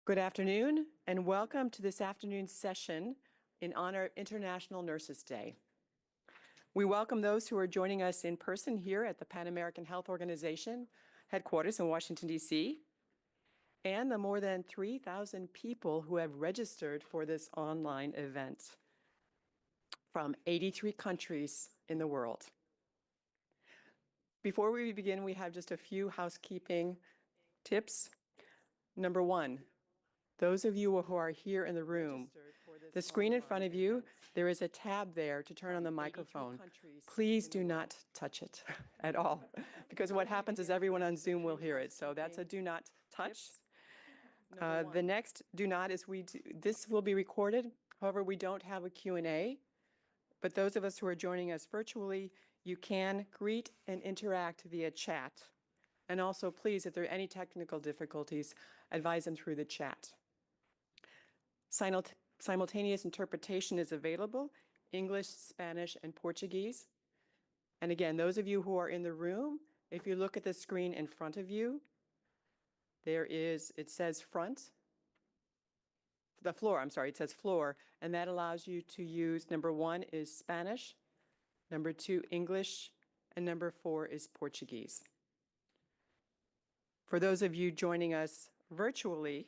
Good afternoon, and welcome to this afternoon's session in honor of International Nurses Day. We welcome those who are joining us in person here at the Pan American Health Organization headquarters in Washington, D.C., and the more than 3,000 people who have registered for this online event from 83 countries in the world. Before we begin, we have just a few housekeeping tips. Number one, those of you who are here in the room, the screen in front of you, there is a tab there to turn on the microphone. Please do not touch it at all, because what happens is everyone on Zoom will hear it. So that's a do not touch. The next do not is this will be recorded. However, we don't have a Q&A. But those of us who are joining us virtually, you can greet and interact via chat. And also, please, if there are any technical difficulties, advise them through the chat. Simultaneous interpretation is available, English, Spanish, and Portuguese. And again, those of you who are in the room, if you look at the screen in front of you, it says it says floor, and that allows you to use, number 1 is Spanish, number 2, English, and number 4 is Portuguese. For those of you joining us virtually,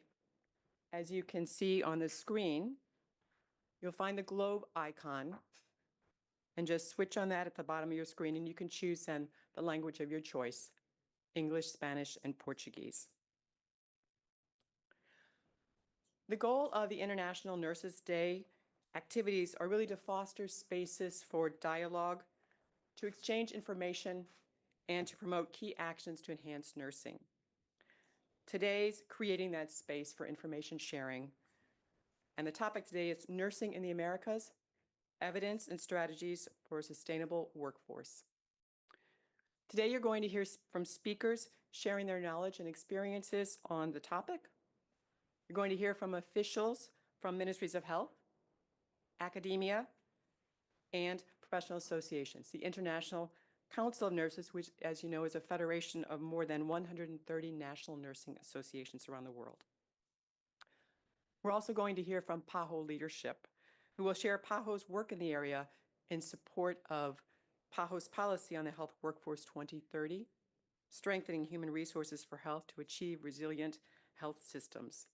as you can see on the screen, you'll find the globe icon, and just switch on that at the bottom of your screen, and you can choose then the language of your choice, English, Spanish, and Portuguese. The goal of the International Nurses Day activities are really to foster spaces for dialogue, to exchange information, and to promote key actions to enhance nursing. Today's creating that space for information sharing. And the topic today is Nursing in the Americas, Evidence and Strategies for a Sustainable Workforce. Today you're going to hear from speakers sharing their knowledge and experiences on the topic. You're going to hear from officials from ministries of health, academia, and professional associations. The International Council of Nurses, which, as you know, is a federation of more than 130 national nursing associations around the world. We're also going to hear from PAHO leadership, who will share PAHO's work in the area in support of PAHO's policy on the Health Workforce 2030, strengthening human resources for health to achieve resilient health systems.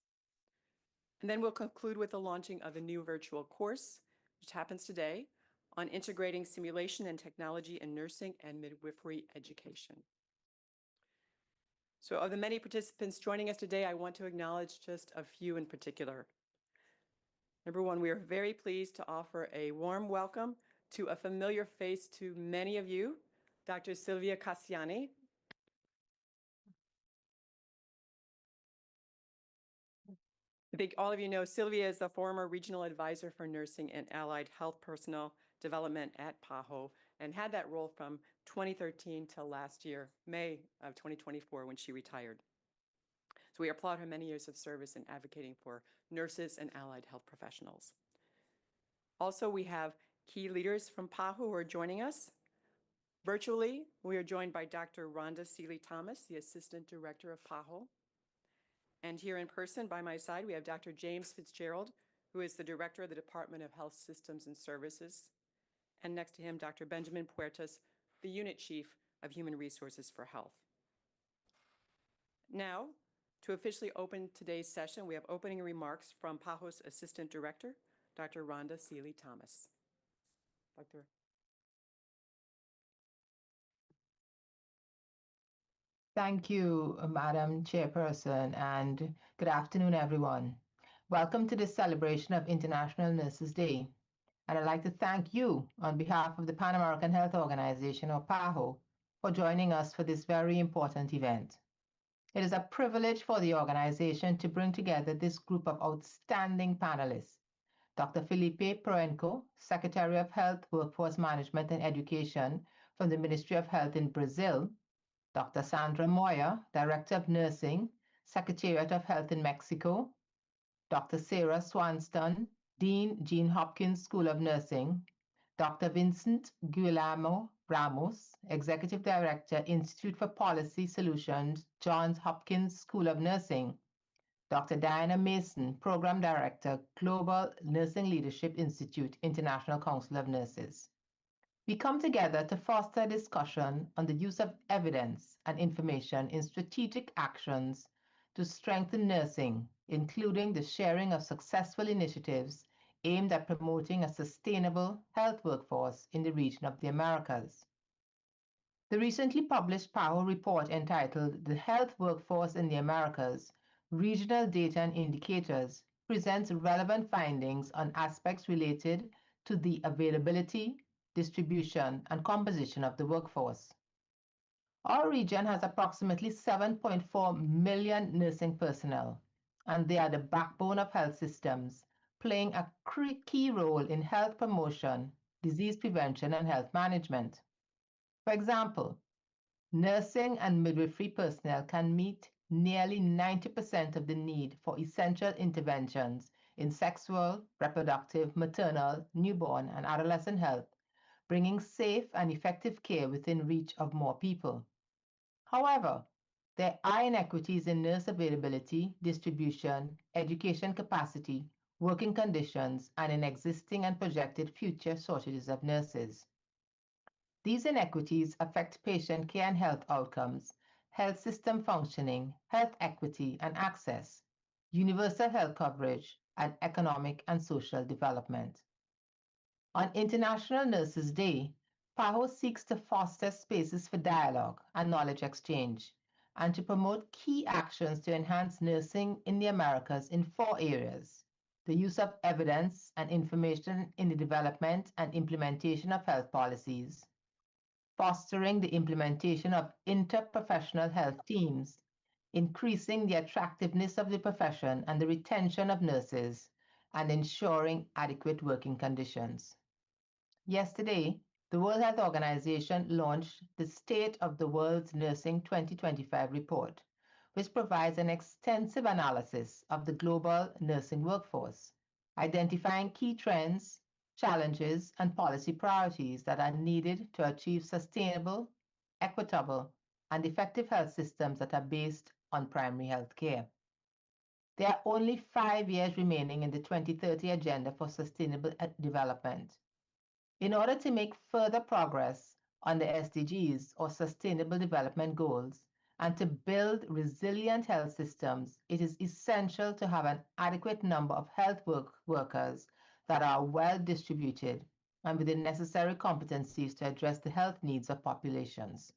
And then we'll conclude with the launching of a new virtual course, which happens today, on integrating simulation and technology in nursing and midwifery education. So of the many participants joining us today, I want to acknowledge just a few in particular. Number 1, we are very pleased to offer a warm welcome to a familiar face to many of you, Dr. Silvia Cassiani. I think all of you know Silvia is the former regional advisor for nursing and allied health personnel development at PAHO, and had that role from 2013 till last year, May of 2024, when she retired. So we applaud her many years of service in advocating for nurses and allied health professionals. Also, we have key leaders from PAHO who are joining us. Virtually, we are joined by Dr. Rhonda Seeley-Thomas, the Assistant Director of PAHO. And here in person by my side, we have Dr. James Fitzgerald, who is the Director of the Department of Health Systems and Services. And next to him, Dr. Benjamin Puertas, the Unit Chief of Human Resources for Health. Now, to officially open today's session, we have opening remarks from PAHO's Assistant Director, Dr. Rhonda Seeley-Thomas. Dr. Thank you, Madam Chairperson, and good afternoon, everyone. Welcome to this celebration of International Nurses Day. And I'd like to thank you on behalf of the Pan American Health Organization, or PAHO, for joining us for this very important event. It is a privilege for the organization to bring together this group of outstanding panelists. Dr. Felipe Proenco, Secretary of Health, Workforce Management and Education from the Ministry of Health in Brazil, Dr. Sandra Moya, Director of Nursing, Secretariat of Health in Mexico, Dr. Sarah Swanston, Dean, Jean Hopkins School of Nursing, Dr. Vincent Guillermo Ramos, Executive Director, Institute for Policy Solutions, Johns Hopkins School of Nursing, Dr. Diana Mason, Program Director, Global Nursing Leadership Institute, International Council of Nurses. We come together to foster discussion on the use of evidence and information in strategic actions to strengthen nursing, including the sharing of successful initiatives aimed at promoting a sustainable health workforce in the region of the Americas. The recently published PAHO report entitled The Health Workforce in the Americas, Regional Data and Indicators presents relevant findings on aspects related to the availability, distribution, and composition of the workforce. Our region has approximately 7.4 million nursing personnel, and they are the backbone of health systems, playing a key role in health promotion, disease prevention, and health management. For example, nursing and midwifery personnel can meet nearly 90% of the need for essential interventions in sexual, reproductive, maternal, newborn, and adolescent health, bringing safe and effective care within reach of more people. However, there are inequities in nurse availability, distribution, education capacity, working conditions, and in existing and projected future shortages of nurses. These inequities affect patient care and health outcomes, health system functioning, health equity and access, universal health coverage, and economic and social development. On International Nurses Day, PAHO seeks to foster spaces for dialogue and knowledge exchange, and to promote key actions to enhance nursing in the Americas in 4 areas: the use of evidence and information in the development and implementation of health policies, fostering the implementation of interprofessional health teams, increasing the attractiveness of the profession and the retention of nurses, and ensuring adequate working conditions. Yesterday, the World Health Organization launched the State of the World's Nursing 2025 report, which provides an extensive analysis of the global nursing workforce, identifying key trends, challenges, and policy priorities that are needed to achieve sustainable, equitable, and effective health systems that are based on primary health care. There are only 5 years remaining in the 2030 Agenda for Sustainable Development. In order to make further progress on the SDGs or Sustainable Development Goals and to build resilient health systems, it is essential to have an adequate number of health workers that are well distributed and with the necessary competencies to address the health needs of populations.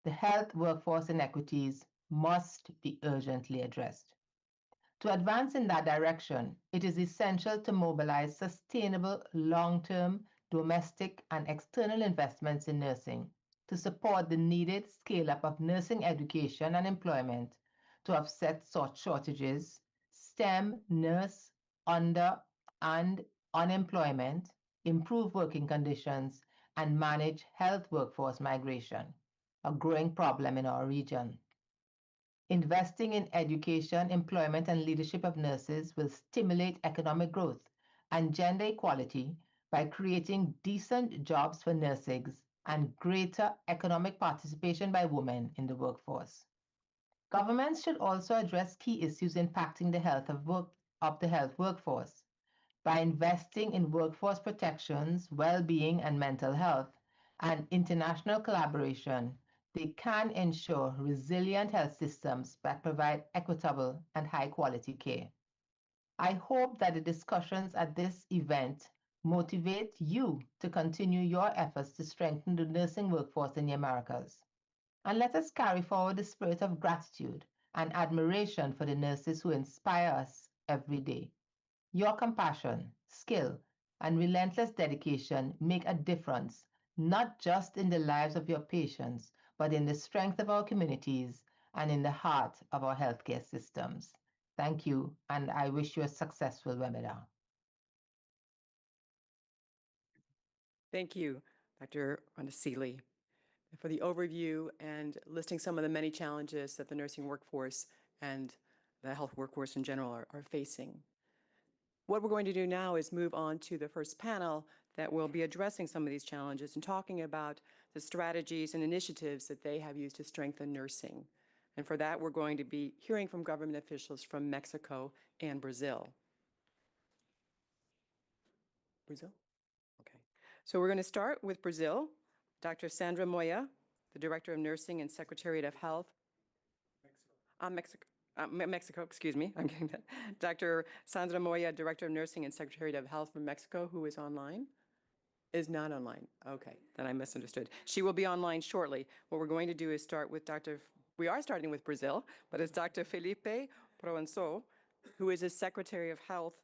The health workforce inequities must be urgently addressed. To advance in that direction, it is essential to mobilize sustainable, long-term domestic and external investments in nursing to support the needed scale-up of nursing education and employment to offset such shortages, stem nurse under and unemployment, improve working conditions, and manage health workforce migration, a growing problem in our region. Investing in education, employment, and leadership of nurses will stimulate economic growth and gender equality by creating decent jobs for nurses and greater economic participation by women in the workforce. Governments should also address key issues impacting the health of the health workforce by investing in workforce protections, well-being, and mental health, and international collaboration. They can ensure resilient health systems that provide equitable and high-quality care. I hope that the discussions at this event motivate you to continue your efforts to strengthen the nursing workforce in the Americas. And let us carry forward the spirit of gratitude and admiration for the nurses who inspire us every day. Your compassion, skill, and relentless dedication make a difference, not just in the lives of your patients, but in the strength of our communities and in the heart of our healthcare systems. Thank you, and I wish you a successful webinar. Thank you, Dr. Randasili, for the overview and listing some of the many challenges that the nursing workforce and the health workforce in general are facing. What we're going to do now is move on to the first panel that will be addressing some of these challenges and talking about the strategies and initiatives that they have used to strengthen nursing. And for that, we're going to be hearing from government officials from Mexico and Brazil. Brazil? Okay. So we're going to start with Brazil. Dr. Sandra Moya, the Director of Nursing and Secretariat of Health. Mexico, excuse me. I'm getting that. Dr. Sandra Moya, Director of Nursing and Secretariat of Health from Mexico, who is online. Is not online. Okay, then I misunderstood. She will be online shortly. What we're going to do is start with we are starting with Brazil, but it's Dr. Felipe Proenço, who is a Secretary of Health,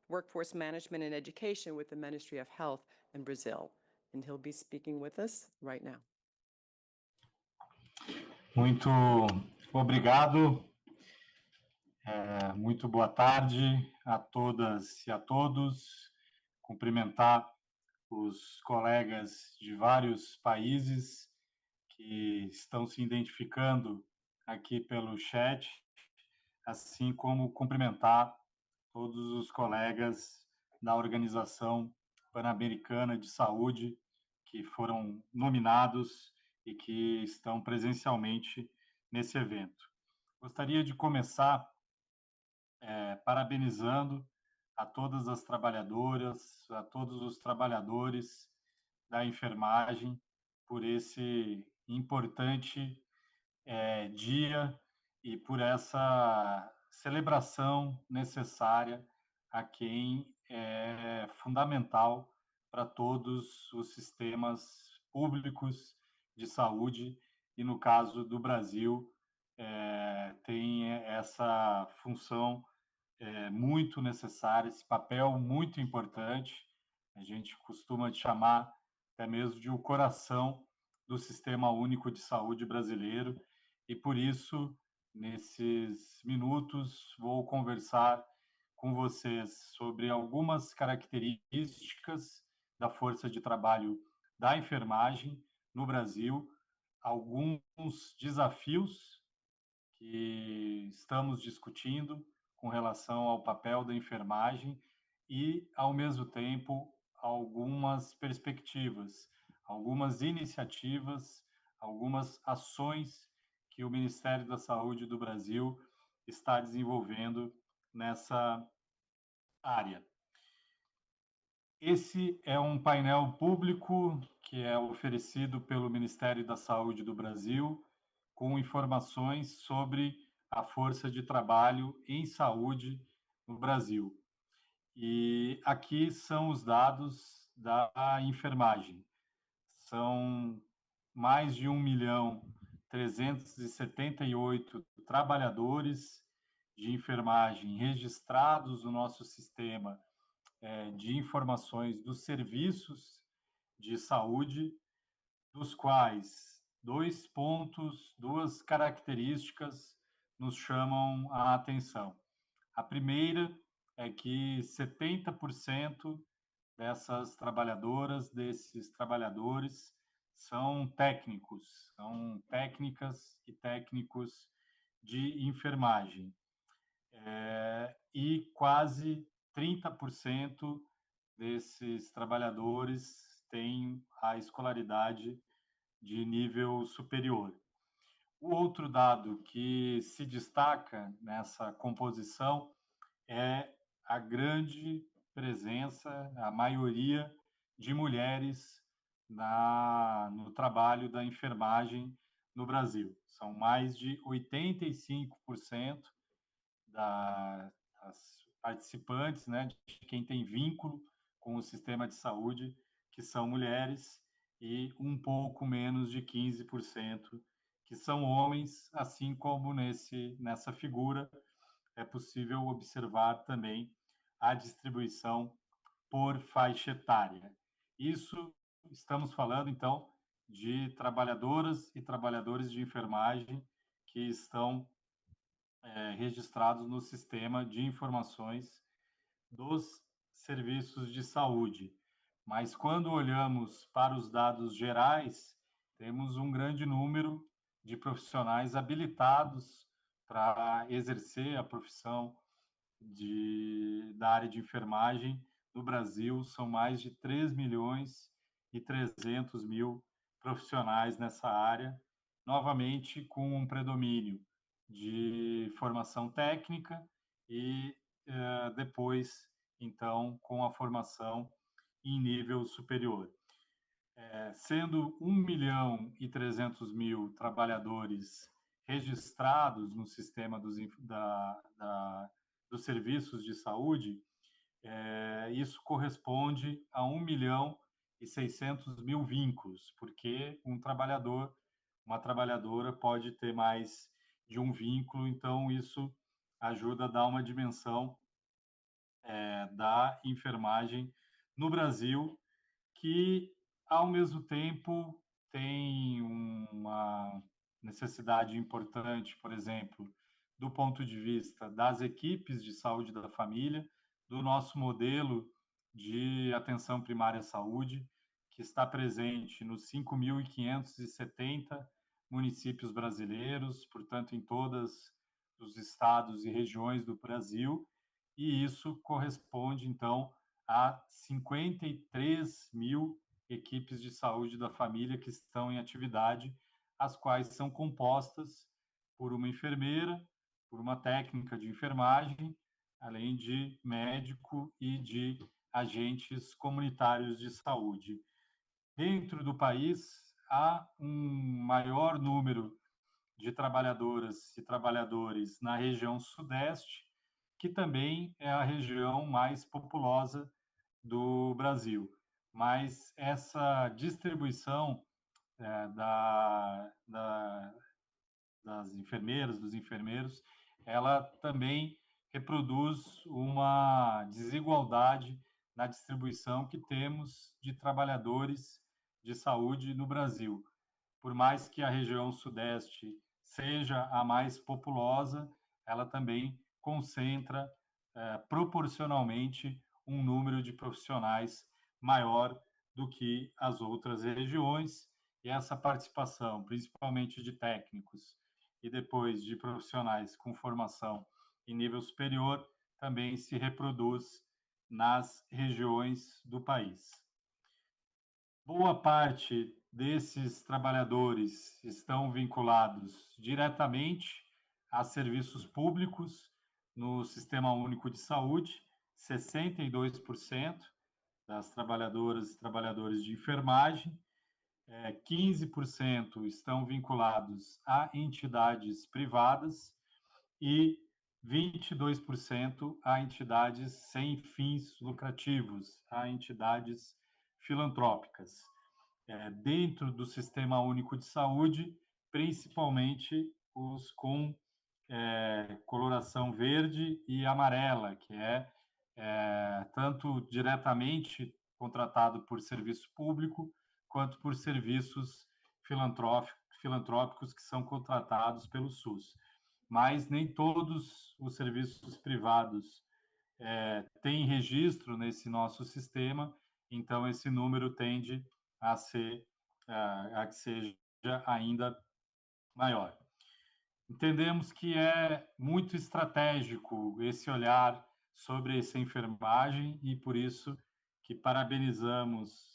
Workforce Management and Education with the Ministry of Health in Brazil. And he'll be speaking with us right now. Muito obrigado. Muito boa tarde a todas e a todos. Cumprimentar os colegas de vários países que estão se identificando aqui pelo chat, assim como cumprimentar todos os colegas da Organização Pan-Americana de Saúde que foram nominados e que estão presencialmente nesse evento. Gostaria de começar parabenizando a todas as trabalhadoras, a todos os trabalhadores da enfermagem por esse importante dia e por essa celebração necessária a quem é fundamental para todos os sistemas públicos de saúde e, no caso do Brasil, tem essa função muito necessária, esse papel muito importante. A gente costuma chamar até mesmo de o coração do Sistema Único de Saúde brasileiro, e por isso, nesses minutos, vou conversar com vocês sobre algumas características da força de trabalho da enfermagem no Brasil, alguns desafios que estamos discutindo com relação ao papel da enfermagem e, ao mesmo tempo, algumas perspectivas, algumas iniciativas, algumas ações que o Ministério da Saúde do Brasil está desenvolvendo nessa área. Esse é um painel público que é oferecido pelo Ministério da Saúde do Brasil, com informações sobre a força de trabalho em saúde no Brasil. E aqui são os dados da enfermagem. São mais de 1.378.000 trabalhadores de enfermagem registrados no nosso sistema de informações dos serviços de saúde, dos quais duas características nos chamam a atenção. A primeira é que 70% dessas trabalhadoras, desses trabalhadores, são técnicos, são técnicas e técnicos de enfermagem. E quase 30% desses trabalhadores têm a escolaridade de nível superior. O outro dado que se destaca nessa composição é a grande presença, a maioria de mulheres no trabalho da enfermagem no Brasil. São mais de 85% das participantes, de quem tem vínculo com o sistema de saúde, que são mulheres, e um pouco menos de 15% que são homens, assim como nessa figura é possível observar também a distribuição por faixa etária. Isso, estamos falando, então, de trabalhadoras e trabalhadores de enfermagem que estão registrados no sistema de informações dos serviços de saúde. Mas quando olhamos para os dados gerais, temos um grande número de profissionais habilitados para exercer a profissão da área de enfermagem no Brasil. São mais de 3.300.000 profissionais nessa área, novamente com um predomínio de formação técnica e depois, então, com a formação em nível superior. Sendo 1.300.000 trabalhadores registrados no sistema dos serviços de saúde, isso corresponde a 1.600.000 vínculos, porque um trabalhador, uma trabalhadora pode ter mais de um vínculo, então isso ajuda a dar uma dimensão da enfermagem no Brasil, que, ao mesmo tempo, tem uma necessidade importante, por exemplo, do ponto de vista das equipes de saúde da família, do nosso modelo de atenção primária à saúde, que está presente nos 5.570 municípios brasileiros, portanto, em todos os estados e regiões do Brasil, e isso corresponde, então, a 53.000 equipes de saúde da família que estão em atividade, as quais são compostas por uma enfermeira, por uma técnica de enfermagem, além de médico e de agentes comunitários de saúde. Dentro do país, há um maior número de trabalhadoras e trabalhadores na região sudeste, que também é a região mais populosa do Brasil. Mas essa distribuição das enfermeiras, dos enfermeiros, ela também reproduz uma desigualdade na distribuição que temos de trabalhadores de saúde no Brasil. Por mais que a região sudeste seja a mais populosa, ela também concentra proporcionalmente um número de profissionais maior do que as outras regiões, e essa participação, principalmente de técnicos e depois de profissionais com formação em nível superior, também se reproduz nas regiões do país. Boa parte desses trabalhadores estão vinculados diretamente a serviços públicos no Sistema Único de Saúde, 62% das trabalhadoras e trabalhadores de enfermagem, 15% estão vinculados a entidades privadas e 22% a entidades sem fins lucrativos, a entidades filantrópicas. Dentro do Sistema Único de Saúde, principalmente os com coloração verde e amarela, que tanto diretamente contratado por serviço público, quanto por serviços filantrópicos que são contratados pelo SUS. Mas nem todos os serviços privados têm registro nesse nosso sistema, então esse número tende a que seja ainda maior. Entendemos que é muito estratégico esse olhar sobre essa enfermagem e por isso que parabenizamos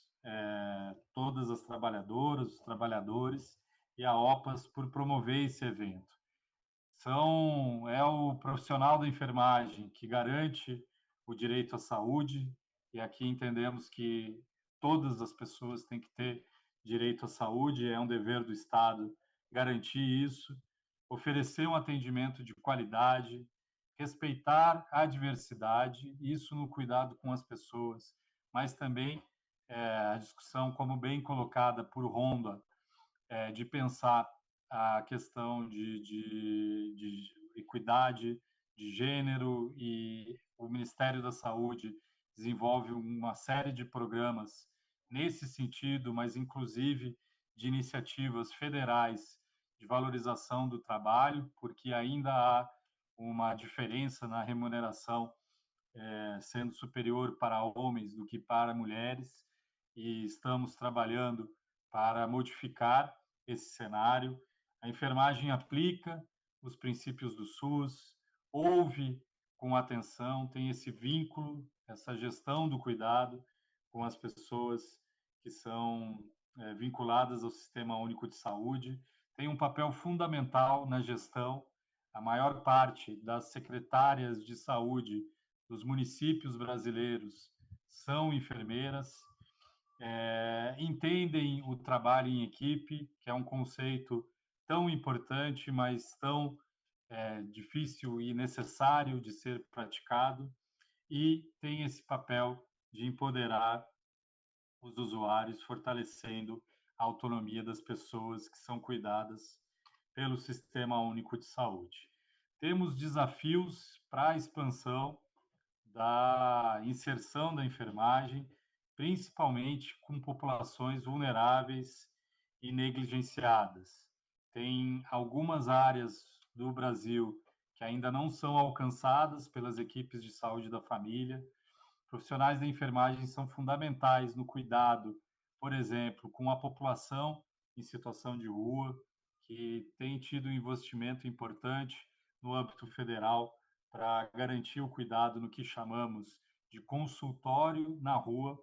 todas as trabalhadoras, os trabalhadores e a OPAS por promover esse evento. É o profissional da enfermagem que garante o direito à saúde, e aqui entendemos que todas as pessoas têm que ter direito à saúde, é um dever do Estado garantir isso, oferecer um atendimento de qualidade, respeitar a diversidade, isso no cuidado com as pessoas, mas também a discussão, como bem colocada por Ronda, de pensar a questão de equidade de gênero, e o Ministério da Saúde desenvolve uma série de programas nesse sentido, mas inclusive de iniciativas federais de valorização do trabalho, porque ainda há uma diferença na remuneração sendo superior para homens do que para mulheres, e estamos trabalhando para modificar esse cenário. A enfermagem aplica os princípios do SUS, ouve com atenção, tem esse vínculo, essa gestão do cuidado com as pessoas que são vinculadas ao Sistema Único de Saúde, tem um papel fundamental na gestão a maior parte das secretárias de saúde dos municípios brasileiros são enfermeiras, entendem o trabalho em equipe, que é um conceito tão importante, mas tão difícil e necessário de ser praticado, e tem esse papel de empoderar os usuários, fortalecendo a autonomia das pessoas que são cuidadas pelo Sistema Único de Saúde. Temos desafios para a expansão da inserção da enfermagem, principalmente com populações vulneráveis e negligenciadas. Tem algumas áreas do Brasil que ainda não são alcançadas pelas equipes de saúde da família. Profissionais da enfermagem são fundamentais no cuidado, por exemplo, com a população em situação de rua, que tem tido um investimento importante no âmbito federal para garantir o cuidado no que chamamos de consultório na rua,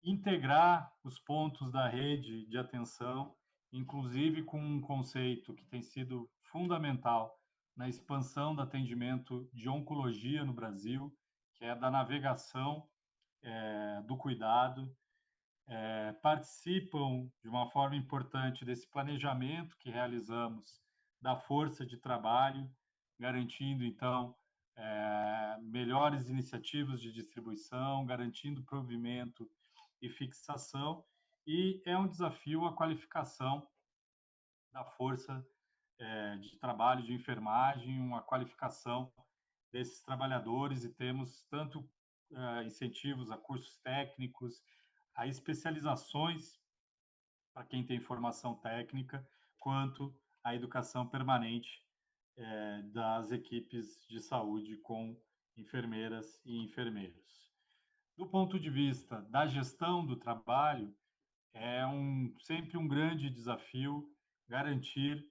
integrar os pontos da rede de atenção, inclusive com um conceito que tem sido fundamental na expansão do atendimento de oncologia no Brasil, que é da navegação do cuidado, participam de uma forma importante desse planejamento que realizamos da força de trabalho, garantindo, então, melhores iniciativas de distribuição, garantindo provimento e fixação, e é um desafio a qualificação da força de trabalho de enfermagem, uma qualificação desses trabalhadores, e temos tanto incentivos a cursos técnicos, a especializações para quem tem formação técnica, quanto a educação permanente das equipes de saúde com enfermeiras e enfermeiros. Do ponto de vista da gestão do trabalho, é sempre um grande desafio garantir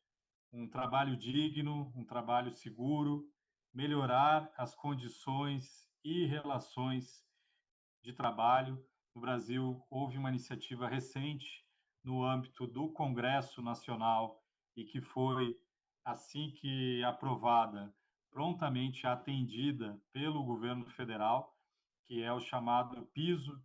um trabalho digno, um trabalho seguro, melhorar as condições e relações de trabalho. No Brasil, houve uma iniciativa recente no âmbito do Congresso Nacional e que foi, assim que aprovada, prontamente atendida pelo governo federal, que é o chamado piso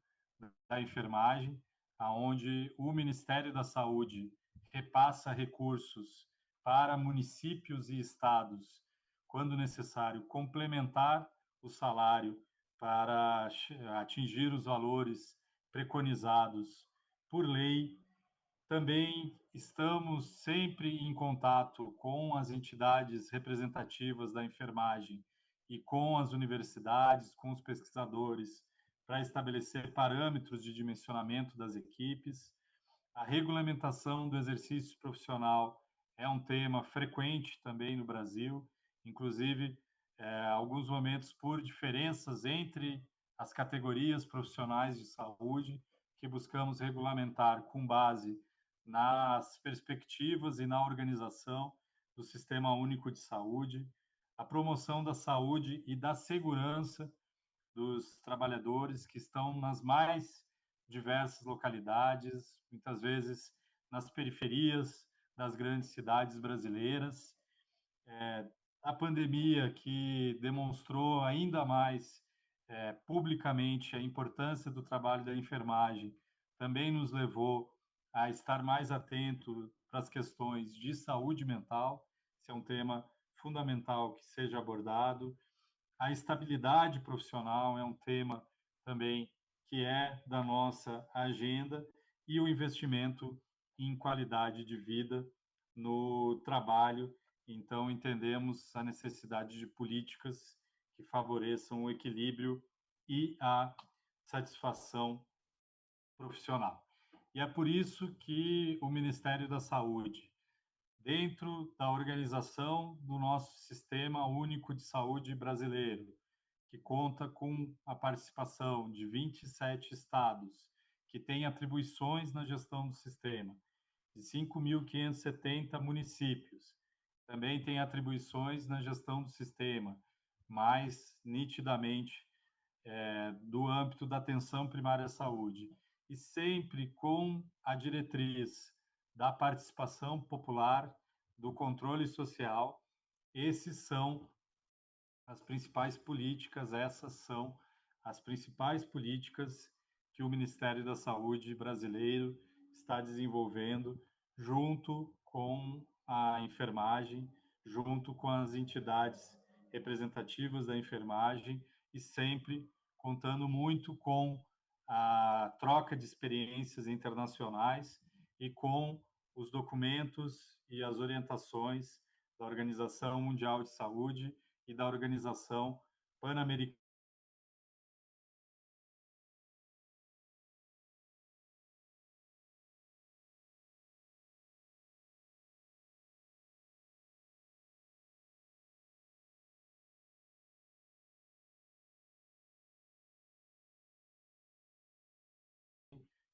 da enfermagem, aonde o Ministério da Saúde repassa recursos para municípios e estados, quando necessário, complementar o salário para atingir os valores preconizados por lei. Também estamos sempre em contato com as entidades representativas da enfermagem e com as universidades, com os pesquisadores, para estabelecer parâmetros de dimensionamento das equipes. A regulamentação do exercício profissional é um tema frequente também no Brasil, inclusive, alguns momentos por diferenças entre as categorias profissionais de saúde, que buscamos regulamentar com base nas perspectivas e na organização do Sistema Único de Saúde, a promoção da saúde e da segurança dos trabalhadores que estão nas mais diversas localidades, muitas vezes nas periferias das grandes cidades brasileiras. A pandemia, que demonstrou ainda mais publicamente a importância do trabalho da enfermagem, também nos levou a estar mais atento para as questões de saúde mental. Esse é um tema fundamental que seja abordado. A estabilidade profissional é um tema também que é da nossa agenda, e o investimento em qualidade de vida no trabalho. Então, entendemos a necessidade de políticas que favoreçam o equilíbrio e a satisfação profissional. E é por isso que o Ministério da Saúde, dentro da organização do nosso Sistema Único de Saúde brasileiro, que conta com a participação de 27 estados, que têm atribuições na gestão do sistema, de 5.570 municípios, também tem atribuições na gestão do sistema, mais nitidamente do âmbito da atenção primária à saúde, e sempre com a diretriz da participação popular, do controle social Esses são as principais políticas, essas são as principais políticas que o Ministério da Saúde brasileiro está desenvolvendo junto com a enfermagem, junto com as entidades representativas da enfermagem e sempre contando muito com a troca de experiências internacionais e com os documentos e as orientações da Organização Mundial de Saúde e da Organização Pan-Americana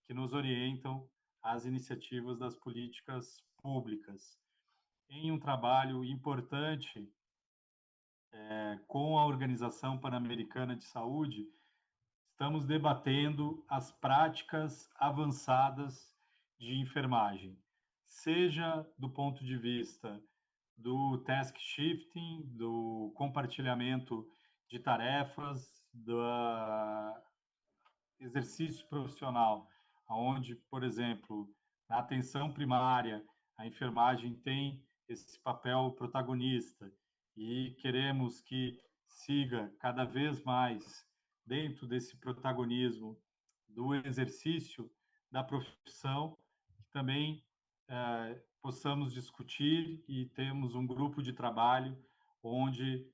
que nos orientam às iniciativas das políticas públicas. Em um trabalho importante com a Organização Pan-Americana de Saúde, estamos debatendo as práticas avançadas de enfermagem, seja do ponto de vista do task shifting, do compartilhamento de tarefas, do exercício profissional, onde, por exemplo, na atenção primária, a enfermagem tem esse papel protagonista e queremos que siga cada vez mais dentro desse protagonismo do exercício da profissão, que também possamos discutir e temos um grupo de trabalho onde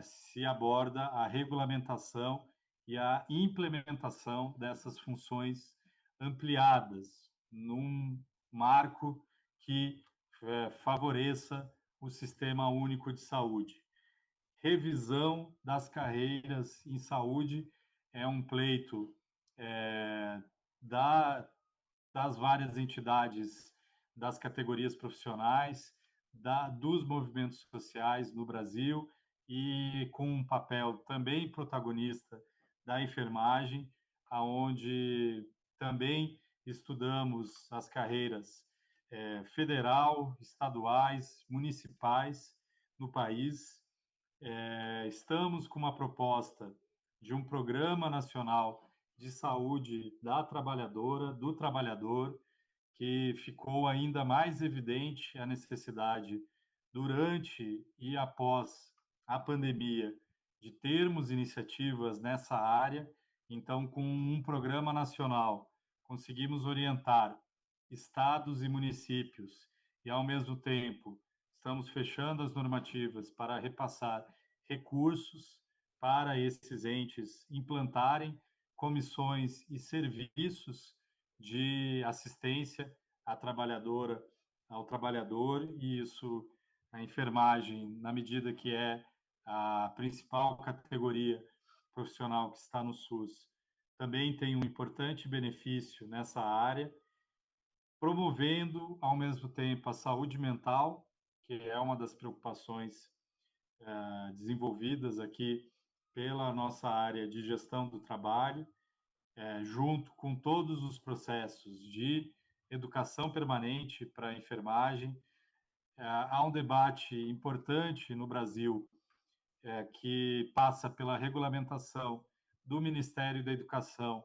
se aborda a regulamentação e a implementação dessas funções ampliadas num marco que favoreça o Sistema Único de Saúde. Revisão das carreiras em saúde é um pleito das várias entidades das categorias profissionais, dos movimentos sociais no Brasil e com um papel também protagonista da enfermagem, aonde também estudamos as carreiras federal, estaduais, municipais no país. Estamos com uma proposta de um programa nacional de saúde da trabalhadora, do trabalhador, que ficou ainda mais evidente a necessidade durante e após a pandemia de termos iniciativas nessa área. Então, com um programa nacional, conseguimos orientar estados e municípios e, ao mesmo tempo, estamos fechando as normativas para repassar recursos para esses entes implantarem comissões e serviços de assistência à trabalhadora, ao trabalhador, e isso, a enfermagem, na medida que é a principal categoria profissional que está no SUS, também tem um importante benefício nessa área, promovendo, ao mesmo tempo, a saúde mental, que é uma das preocupações desenvolvidas aqui pela nossa área de gestão do trabalho, junto com todos os processos de educação permanente para a enfermagem. Há um debate importante no Brasil que passa pela regulamentação do Ministério da Educação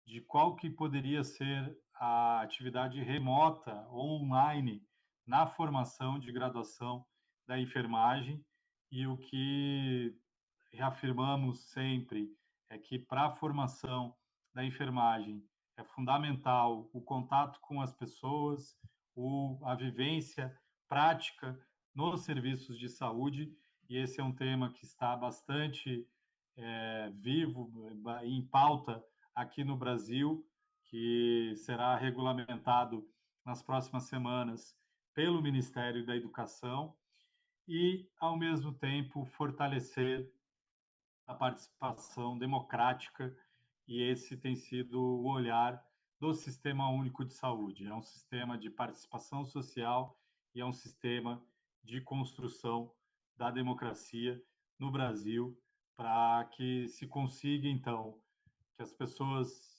de qual que poderia ser a atividade remota ou online na formação de graduação da enfermagem, e o que reafirmamos sempre é que para a formação da enfermagem é fundamental o contato com as pessoas, a vivência prática nos serviços de saúde, e esse é um tema que está bastante vivo, em pauta aqui no Brasil, que será regulamentado nas próximas semanas pelo Ministério da Educação, e, ao mesmo tempo, fortalecer a participação democrática, e esse tem sido o olhar do Sistema Único de Saúde. É um sistema de participação social e é um sistema de construção da democracia no Brasil, para que se consiga, então, que as pessoas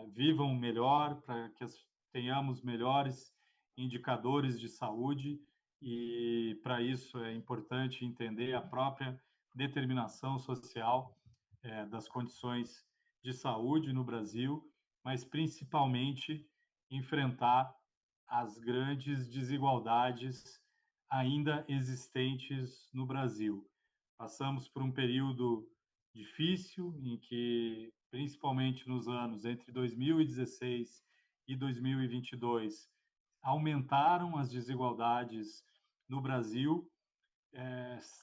vivam melhor, para que tenhamos melhores indicadores de saúde e para isso é importante entender a própria determinação social das condições de saúde no Brasil, mas principalmente enfrentar as grandes desigualdades ainda existentes no Brasil. Passamos por um período difícil em que, principalmente nos anos entre 2016 e 2022, aumentaram as desigualdades no Brasil.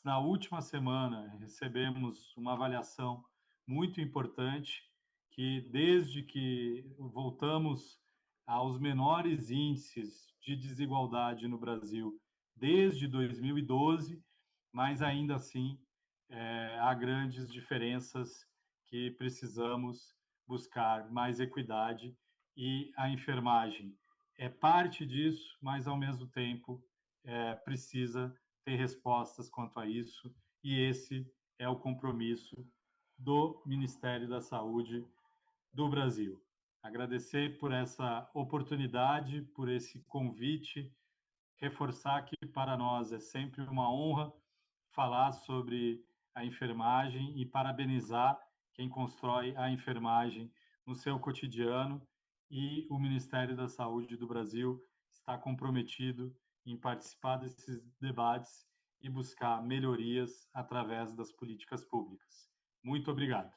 Na última semana, recebemos uma avaliação muito importante que, desde que voltamos aos menores índices de desigualdade no Brasil, desde 2012, mas ainda assim há grandes diferenças que precisamos buscar mais equidade, e a enfermagem é parte disso, mas ao mesmo tempo precisa ter respostas quanto a isso, e esse é o compromisso do Ministério da Saúde do Brasil. Agradecer por essa oportunidade, por esse convite, reforçar que para nós é sempre uma honra falar sobre a enfermagem e parabenizar quem constrói a enfermagem no seu cotidiano, e o Ministério da Saúde do Brasil está comprometido em participar desses debates e buscar melhorias através das políticas públicas. Muito obrigado.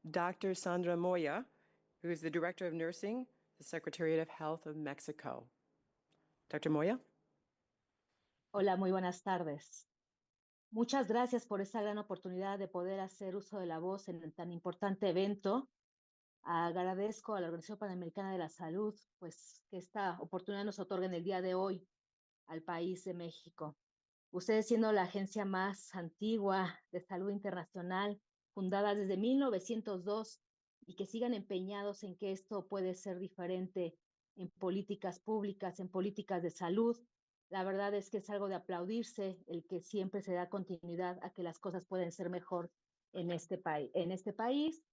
Dr. Sandra Moya, who is the Director of Nursing, the Secretariat of Health of Mexico. Dr. Moya? Hola, muy buenas tardes. Muchas gracias por esta gran oportunidad de poder hacer uso de la voz en tan importante evento. Agradezco a la Organización Panamericana de la Salud, pues, que esta oportunidad nos otorga en el día de hoy al país de México. Ustedes, siendo la agencia más antigua de salud internacional, fundada desde 1902, y que sigan empeñados en que esto puede ser diferente en políticas públicas, en políticas de salud. La verdad es que es algo de aplaudirse el que siempre se da continuidad a que las cosas pueden ser mejor en este país.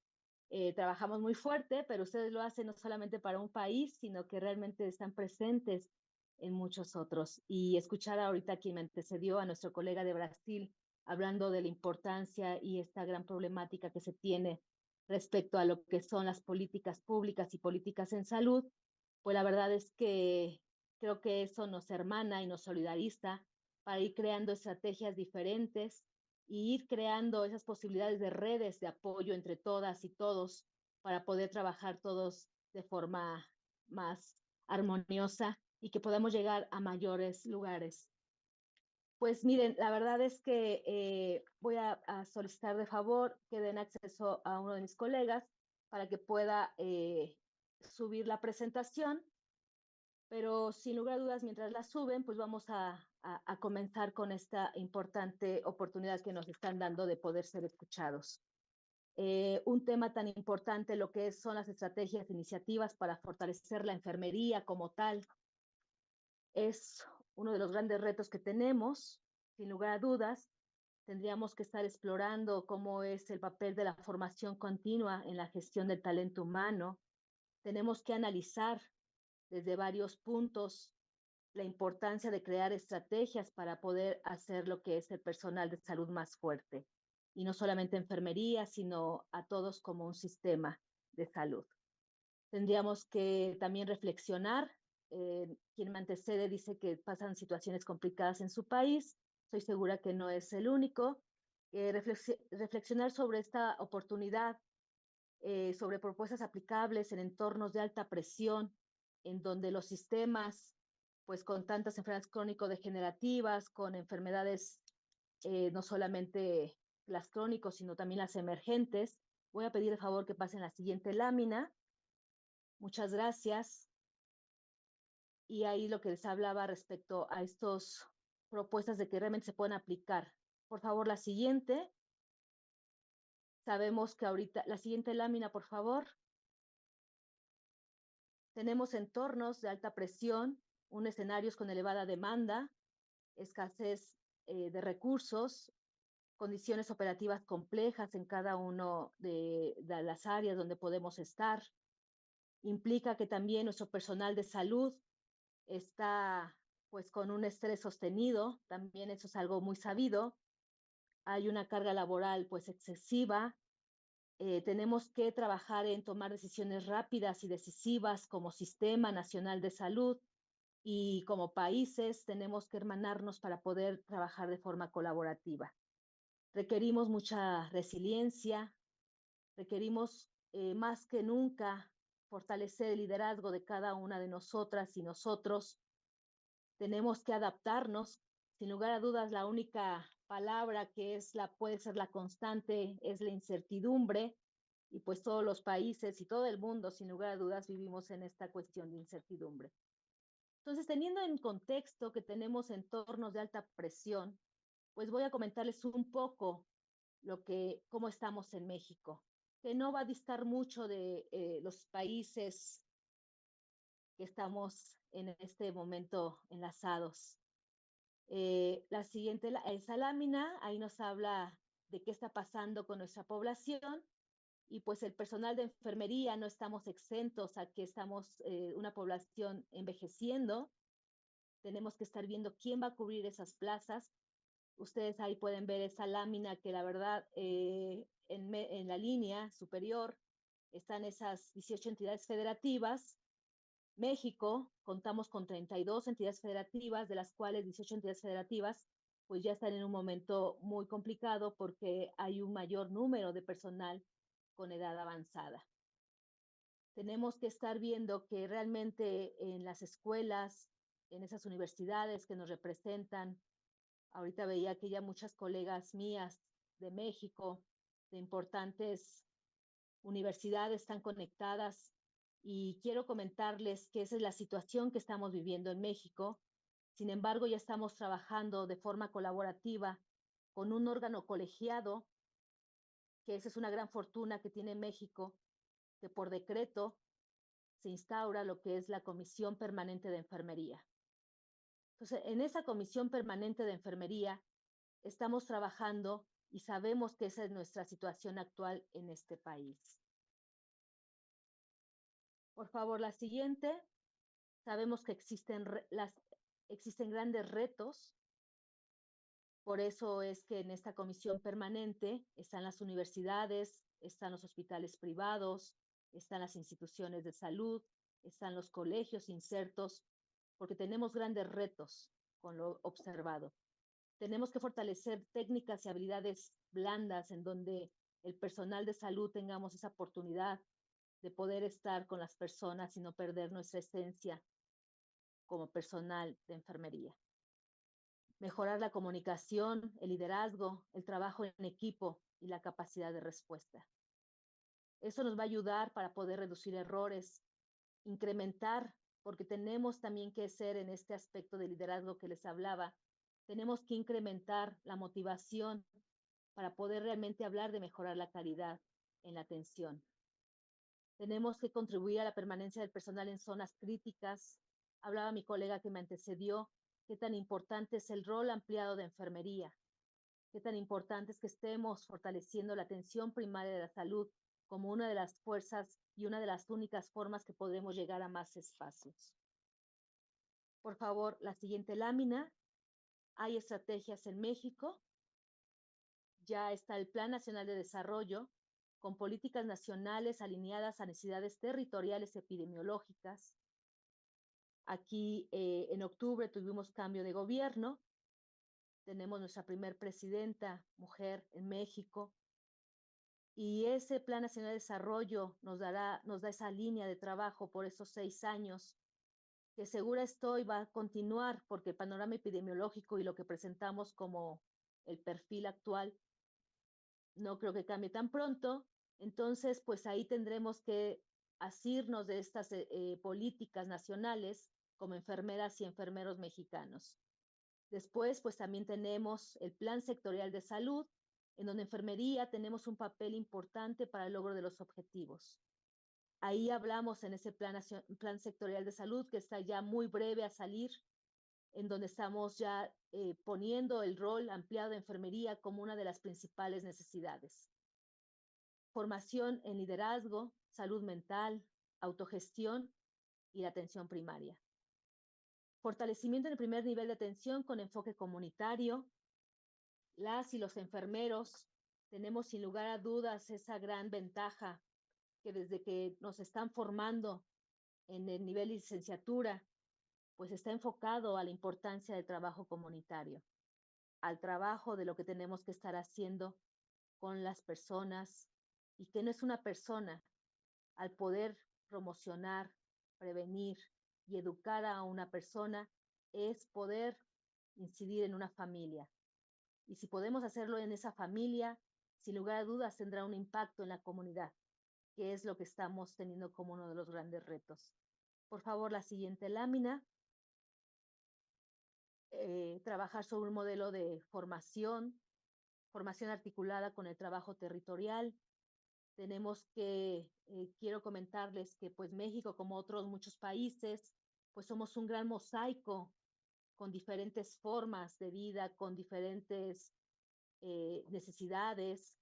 Trabajamos muy fuerte, pero ustedes lo hacen no solamente para un país, sino que realmente están presentes en muchos otros. Y escuchar ahorita a quien me antecedió, a nuestro colega de Brasil, hablando de la importancia y esta gran problemática que se tiene respecto a lo que son las políticas públicas y políticas en salud, pues la verdad es que creo que eso nos hermana y nos solidariza para ir creando estrategias diferentes y ir creando esas posibilidades de redes de apoyo entre todas y todos para poder trabajar todos de forma más armoniosa y que podamos llegar a mayores lugares. Pues miren, la verdad es que voy a solicitar de favor que den acceso a uno de mis colegas para que pueda subir la presentación, pero sin lugar a dudas, mientras la suben, pues vamos a comenzar con esta importante oportunidad que nos están dando de poder ser escuchados. Un tema tan importante, lo que son las estrategias, iniciativas para fortalecer la enfermería como tal, es uno de los grandes retos que tenemos. Sin lugar a dudas, tendríamos que estar explorando cómo es el papel de la formación continua en la gestión del talento humano. Tenemos que analizar desde varios puntos la importancia de crear estrategias para poder hacer lo que es el personal de salud más fuerte. Y no solamente enfermería, sino a todos como un sistema de salud. Tendríamos que también reflexionar. Quien me antecede dice que pasan situaciones complicadas en su país. Estoy segura que no es el único. Reflexionar sobre esta oportunidad, sobre propuestas aplicables en entornos de alta presión, en donde los sistemas, pues con tantas enfermedades crónico-degenerativas, con enfermedades no solamente las crónicos, sino también las emergentes. Voy a pedir de favor que pasen la siguiente lámina. Muchas gracias. Y ahí lo que les hablaba respecto a estas propuestas de que realmente se pueden aplicar. Por favor, la siguiente. Sabemos que ahorita, la siguiente lámina, por favor. Tenemos entornos de alta presión, escenarios con elevada demanda, escasez de recursos, condiciones operativas complejas en cada uno de las áreas donde podemos estar. Implica que también nuestro personal de salud está pues con un estrés sostenido, también eso es algo muy sabido. Hay una carga laboral pues excesiva. Tenemos que trabajar en tomar decisiones rápidas y decisivas como Sistema Nacional de Salud, y como países tenemos que hermanarnos para poder trabajar de forma colaborativa. Requerimos mucha resiliencia, requerimos más que nunca fortalecer el liderazgo de cada una de nosotras y nosotros. Tenemos que adaptarnos. Sin lugar a dudas, la única palabra que puede ser la constante es la incertidumbre, y pues todos los países y todo el mundo, sin lugar a dudas, vivimos en esta cuestión de incertidumbre. Entonces, teniendo en contexto que tenemos entornos de alta presión, pues voy a comentarles un poco cómo estamos en México, que no va a distar mucho de los países que estamos en este momento enlazados. Esa lámina ahí nos habla de qué está pasando con nuestra población, y pues el personal de enfermería no estamos exentos a que estamos una población envejeciendo. Tenemos que estar viendo quién va a cubrir esas plazas. Ustedes ahí pueden ver esa lámina que la verdad en la línea superior están esas 18 entidades federativas. México, contamos con 32 entidades federativas, de las cuales 18 entidades federativas pues ya están en un momento muy complicado porque hay un mayor número de personal con edad avanzada. Tenemos que estar viendo que realmente en las escuelas, en esas universidades que nos representan, ahorita veía que ya muchas colegas mías de México, de importantes universidades, están conectadas, y quiero comentarles que esa es la situación que estamos viviendo en México. Sin embargo, ya estamos trabajando de forma colaborativa con un órgano colegiado, que esa es una gran fortuna que tiene México, que por decreto se instaura lo que es la Comisión Permanente de Enfermería. Entonces, en esa Comisión Permanente de Enfermería estamos trabajando y sabemos que esa es nuestra situación actual en este país. Por favor, la siguiente. Sabemos que existen grandes retos. Por eso es que en esta comisión permanente están las universidades, están los hospitales privados, están las instituciones de salud, están los colegios insertos, porque tenemos grandes retos con lo observado. Tenemos que fortalecer técnicas y habilidades blandas en donde el personal de salud tengamos esa oportunidad de poder estar con las personas y no perder nuestra esencia como personal de enfermería. Mejorar la comunicación, el liderazgo, el trabajo en equipo y la capacidad de respuesta. Eso nos va a ayudar para poder reducir errores, incrementar, porque tenemos también que ser en este aspecto de liderazgo que les hablaba, tenemos que incrementar la motivación para poder realmente hablar de mejorar la calidad en la atención. Tenemos que contribuir a la permanencia del personal en zonas críticas. Hablaba mi colega que me antecedió, qué tan importante es el rol ampliado de enfermería, qué tan importante es que estemos fortaleciendo la atención primaria de la salud como una de las fuerzas y una de las únicas formas que podremos llegar a más espacios. Por favor, la siguiente lámina. Hay estrategias en México. Ya está el Plan Nacional de Desarrollo, con políticas nacionales alineadas a necesidades territoriales epidemiológicas. Aquí en octubre tuvimos cambio de gobierno. Tenemos nuestra primer presidenta mujer en México. Y ese Plan Nacional de Desarrollo nos da esa línea de trabajo por esos 6 años, que segura estoy va a continuar, porque el panorama epidemiológico y lo que presentamos como el perfil actual no creo que cambie tan pronto. Entonces, pues ahí tendremos que asirnos de estas políticas nacionales como enfermeras y enfermeros mexicanos. Después, pues también tenemos el Plan Sectorial de Salud, en donde enfermería tenemos un papel importante para el logro de los objetivos. Ahí hablamos en ese plan sectorial de salud que está ya muy breve a salir, en donde estamos ya poniendo el rol ampliado de enfermería como una de las principales necesidades. Formación en liderazgo, salud mental, autogestión y la atención primaria. Fortalecimiento en el primer nivel de atención con enfoque comunitario. Las y los enfermeros tenemos sin lugar a dudas esa gran ventaja que desde que nos están formando en el nivel de licenciatura, pues está enfocado a la importancia del trabajo comunitario, al trabajo de lo que tenemos que estar haciendo con las personas y que no es una persona, al poder promocionar, prevenir y educar a una persona, es poder incidir en una familia. Y si podemos hacerlo en esa familia, sin lugar a dudas tendrá un impacto en la comunidad, que es lo que estamos teniendo como uno de los grandes retos. Por favor, la siguiente lámina. Trabajar sobre un modelo de formación articulada con el trabajo territorial. Tenemos que, quiero comentarles que pues México, como otros muchos países, pues somos un gran mosaico con diferentes formas de vida, con diferentes necesidades,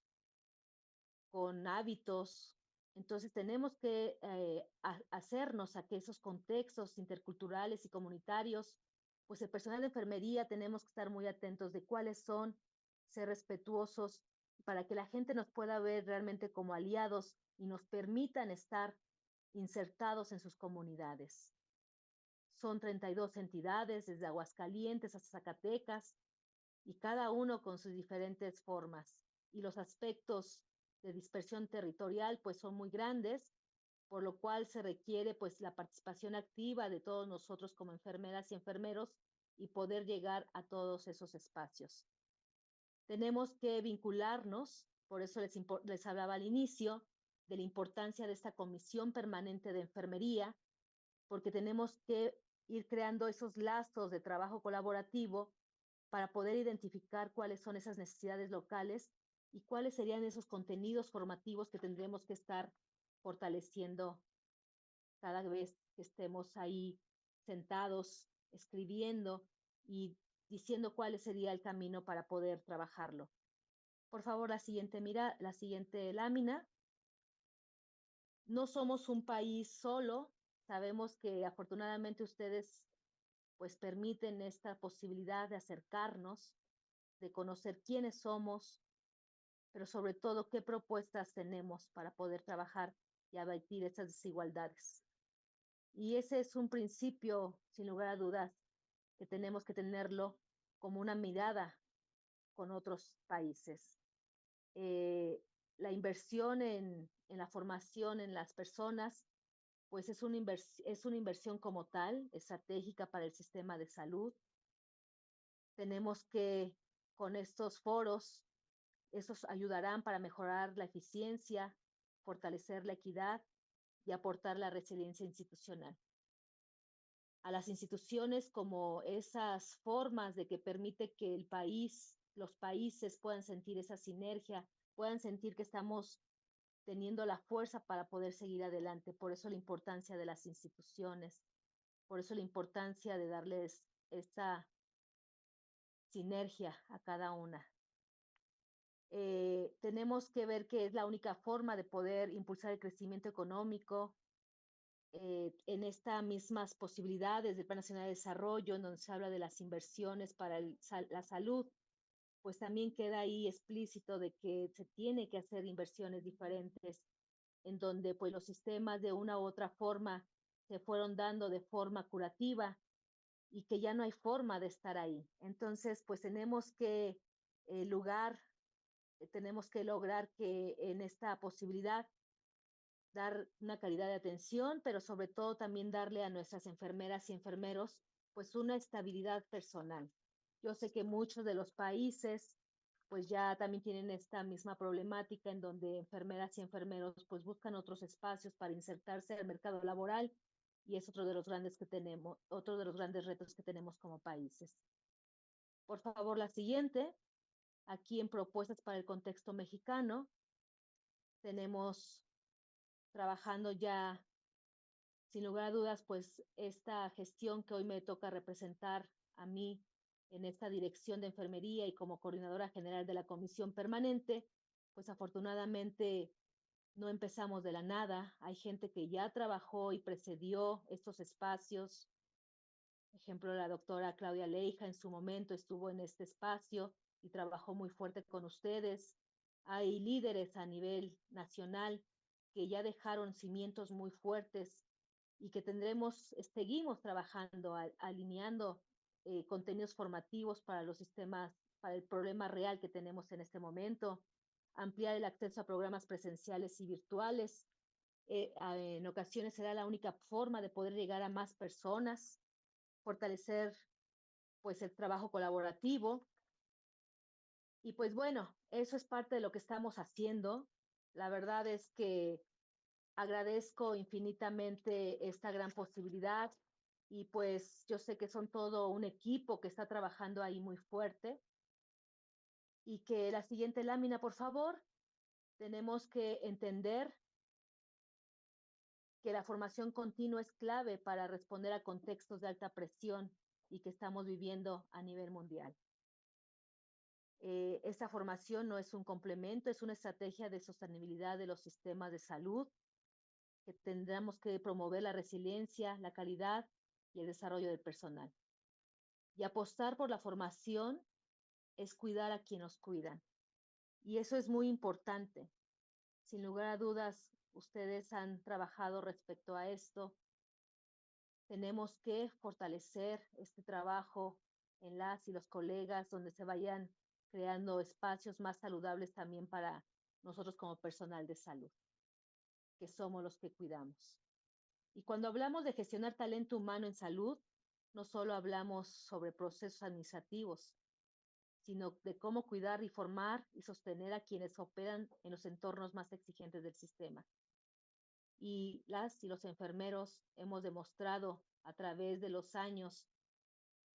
con hábitos. Entonces tenemos que hacernos a que esos contextos interculturales y comunitarios, pues el personal de enfermería tenemos que estar muy atentos de cuáles son, ser respetuosos para que la gente nos pueda ver realmente como aliados y nos permitan estar insertados en sus comunidades. Son 32 entidades, desde Aguascalientes hasta Zacatecas, y cada uno con sus diferentes formas. Y los aspectos de dispersión territorial pues son muy grandes, por lo cual se requiere pues la participación activa de todos nosotros como enfermeras y enfermeros y poder llegar a todos esos espacios. Tenemos que vincularnos, por eso les hablaba al inicio de la importancia de esta comisión permanente de enfermería, porque tenemos que ir creando esos lazos de trabajo colaborativo para poder identificar cuáles son esas necesidades locales y cuáles serían esos contenidos formativos que tendremos que estar fortaleciendo cada vez que estemos ahí sentados, escribiendo y diciendo cuál sería el camino para poder trabajarlo. Por favor, la siguiente lámina. No somos un país solo. Sabemos que afortunadamente ustedes pues permiten esta posibilidad de acercarnos, de conocer quiénes somos, pero sobre todo qué propuestas tenemos para poder trabajar y abatir esas desigualdades. Y ese es un principio, sin lugar a dudas, que tenemos que tenerlo como una mirada con otros países. La inversión en la formación en las personas, pues es una inversión como tal, estratégica para el sistema de salud. Tenemos que, con estos foros, esos ayudarán para mejorar la eficiencia, fortalecer la equidad y aportar la resiliencia institucional. A las instituciones como esas formas de que permite que los países puedan sentir esa sinergia, puedan sentir que estamos teniendo la fuerza para poder seguir adelante. Por eso la importancia de las instituciones, por eso la importancia de darles esa sinergia a cada una. Tenemos que ver que es la única forma de poder impulsar el crecimiento económico en estas mismas posibilidades del Plan Nacional de Desarrollo, en donde se habla de las inversiones para la salud, pues también queda ahí explícito de que se tiene que hacer inversiones diferentes, en donde pues los sistemas de una u otra forma se fueron dando de forma curativa y que ya no hay forma de estar ahí. Entonces, pues tenemos que tenemos que lograr que en esta posibilidad dar una calidad de atención, pero sobre todo también darle a nuestras enfermeras y enfermeros pues una estabilidad personal. Yo sé que muchos de los países pues ya también tienen esta misma problemática en donde enfermeras y enfermeros pues buscan otros espacios para insertarse al mercado laboral y es otro de los grandes retos que tenemos como países. Por favor, la siguiente. Aquí en propuestas para el contexto mexicano tenemos trabajando ya, sin lugar a dudas, pues esta gestión que hoy me toca representar a mí en esta dirección de enfermería y como coordinadora general de la comisión permanente, pues afortunadamente no empezamos de la nada. Hay gente que ya trabajó y precedió estos espacios. Por ejemplo, la doctora Claudia Leija en su momento estuvo en este espacio y trabajó muy fuerte con ustedes. Hay líderes a nivel nacional que ya dejaron cimientos muy fuertes y que seguimos trabajando, alineando contenidos formativos para los sistemas, para el problema real que tenemos en este momento, ampliar el acceso a programas presenciales y virtuales. En ocasiones será la única forma de poder llegar a más personas, fortalecer pues el trabajo colaborativo. Y pues bueno, eso es parte de lo que estamos haciendo. La verdad es que agradezco infinitamente esta gran posibilidad y pues yo sé que son todo un equipo que está trabajando ahí muy fuerte. Y que la siguiente lámina, por favor, tenemos que entender que la formación continua es clave para responder a contextos de alta presión y que estamos viviendo a nivel mundial. Esta formación no es un complemento, es una estrategia de sostenibilidad de los sistemas de salud, que tendremos que promover la resiliencia, la calidad y el desarrollo del personal. Y apostar por la formación es cuidar a quienes nos cuidan. Y eso es muy importante. Sin lugar a dudas, ustedes han trabajado respecto a esto. Tenemos que fortalecer este trabajo en las y los colegas, donde se vayan creando espacios más saludables también para nosotros como personal de salud, que somos los que cuidamos. Y cuando hablamos de gestionar talento humano en salud, no solo hablamos sobre procesos administrativos, sino de cómo cuidar y formar y sostener a quienes operan en los entornos más exigentes del sistema. Y las y los enfermeros hemos demostrado a través de los años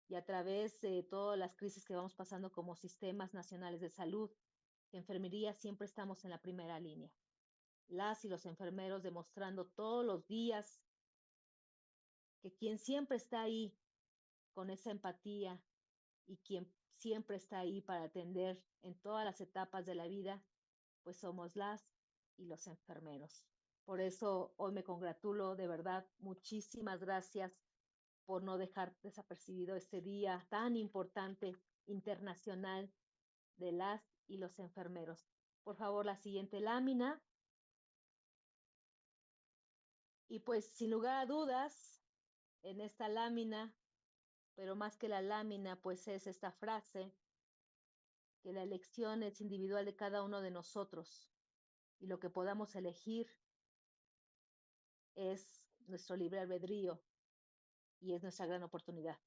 y a través de todas las crisis que vamos pasando como sistemas nacionales de salud, que enfermería siempre estamos en la primera línea. Las y los enfermeros demostrando todos los días que quien siempre está ahí con esa empatía y quien siempre está ahí para atender en todas las etapas de la vida, pues somos las y los enfermeros. Por eso hoy me congratulo, de verdad, muchísimas gracias por no dejar desapercibido este día tan importante internacional de las y los enfermeros. Por favor, la siguiente lámina. Y pues sin lugar a dudas, en esta lámina, pero más que la lámina, pues es esta frase, que la elección es individual de cada uno de nosotros y lo que podamos elegir es nuestro libre albedrío y es nuestra gran oportunidad.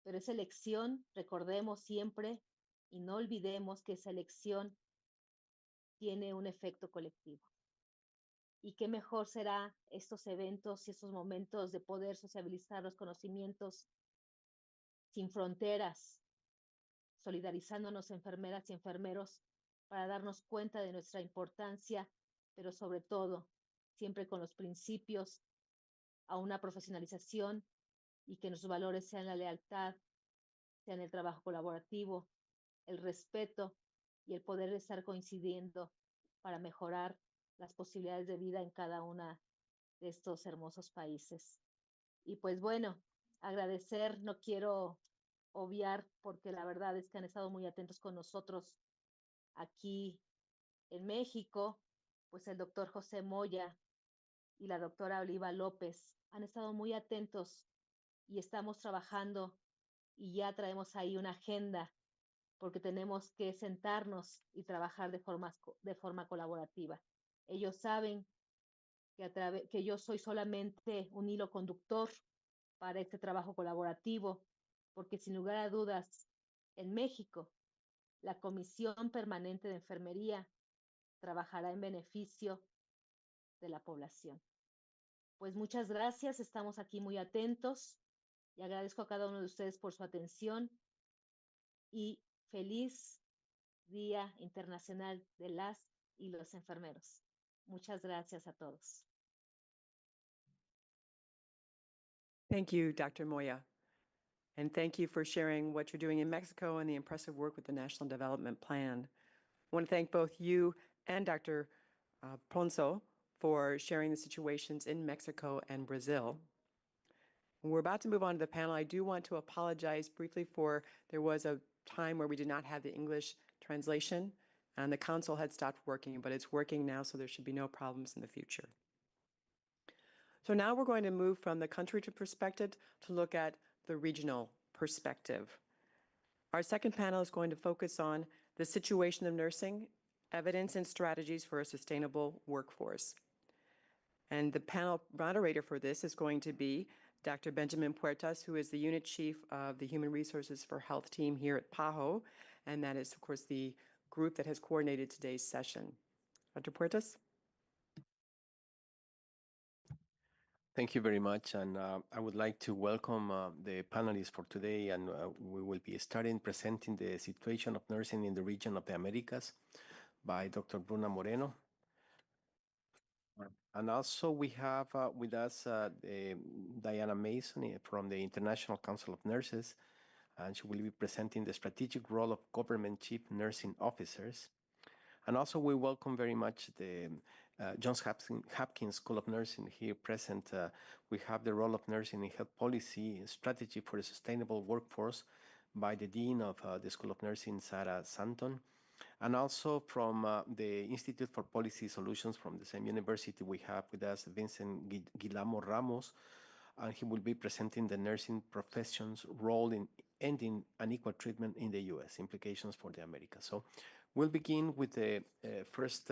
Pero esa elección, recordemos siempre y no olvidemos que esa elección tiene un efecto colectivo. Y qué mejor será estos eventos y estos momentos de poder sociabilizar los conocimientos sin fronteras, solidarizándonos enfermeras y enfermeros para darnos cuenta de nuestra importancia, pero sobre todo, siempre con los principios a una profesionalización y que nuestros valores sean la lealtad, sean el trabajo colaborativo, el respeto y el poder estar coincidiendo para mejorar las posibilidades de vida en cada una de estos hermosos países. Y pues bueno, agradecer, no quiero obviar, porque la verdad es que han estado muy atentos con nosotros aquí en México, pues el doctor José Moya y la doctora Oliva López han estado muy atentos y estamos trabajando y ya traemos ahí una agenda porque tenemos que sentarnos y trabajar de forma colaborativa. Ellos saben que yo soy solamente un hilo conductor para este trabajo colaborativo, porque sin lugar a dudas, en México, la Comisión Permanente de Enfermería trabajará en beneficio de la población. Pues muchas gracias, estamos aquí muy atentos y agradezco a cada uno de ustedes por su atención y feliz Día Internacional de las y los Enfermeros. Muchas gracias a todos. Thank you, Dr. Moya. And thank you for sharing what you're doing in Mexico and the impressive work with the National Development Plan. I want to thank both you and Dr. Ponzo for sharing the situations in Mexico and Brazil. We're about to move on to the panel. I do want to apologize briefly for there was a time where we did not have the English translation and the console had stopped working, but it's working now, so there should be no problems in the future. So now we're going to move from the country perspective to look at the regional perspective. Our second panel is going to focus on the situation of nursing, evidence and strategies for a sustainable workforce. And the panel moderator for this is going to be Dr. Benjamin Puertas, who is the unit chief of the Human Resources for Health team here at PAHO, and that is, of course, the group that has coordinated today's session. Dr. Puertas? Thank you very much, and I would like to welcome the panelists for today, and we will be starting presenting the situation of nursing in the region of the Americas by Dr. Bruna Moreno. And also we have with us Diana Mason from the International Council of Nurses, and she will be presenting the strategic role of government chief nursing officers. And also we welcome very much the Johns Hopkins School of Nursing here present. We have the role of nursing in health policy and strategy for a sustainable workforce by the Dean of the School of Nursing, Sarah Santon. And also from the Institute for Policy Solutions from the same university, we have with us Vincent Guillermo Ramos, and he will be presenting the nursing profession's role in ending unequal treatment in the U.S., implications for the Americas. So we'll begin with the first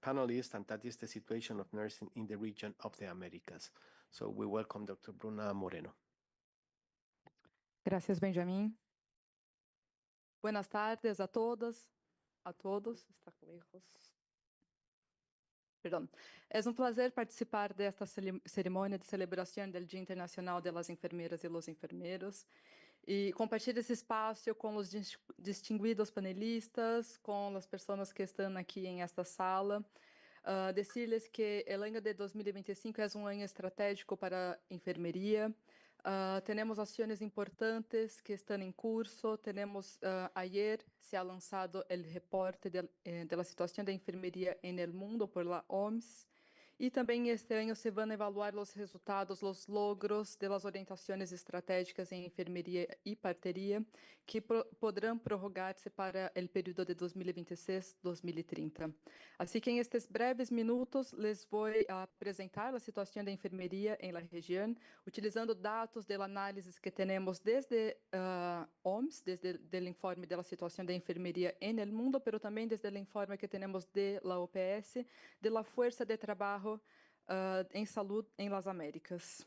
panelist, and that is the situation of nursing in the region of the Americas. So we welcome Dr. Bruna Moreno. Gracias, Benjamin. Buenas tardes a todas, a todos. Está lejos. Perdão. É prazer participar desta cerimônia de celebração do Dia Internacional das Enfermeiras e dos Enfermeiros e compartilhar esse espaço com os distinguidos panelistas, com as pessoas que estão aqui em esta sala. Dizer-lhes que o ano de 2025 é ano estratégico para a enfermeria. Temos ações importantes que estão em curso. Ayer se ha lançado o reporte da situação da enfermeria no mundo por la OMS. E também este ano se vão evaluar os resultados, os logros das orientações estratégicas em enfermeria e parteria, que poderão prorrogar-se para o período de 2026-2030. Assim que em estes breves minutos, les vou apresentar a situação da enfermeria em la região, utilizando dados da análise que temos desde OMS, desde o informe da situação da enfermeria no mundo, mas também desde o informe que temos da OPS, da força de trabalho em saúde em las Américas.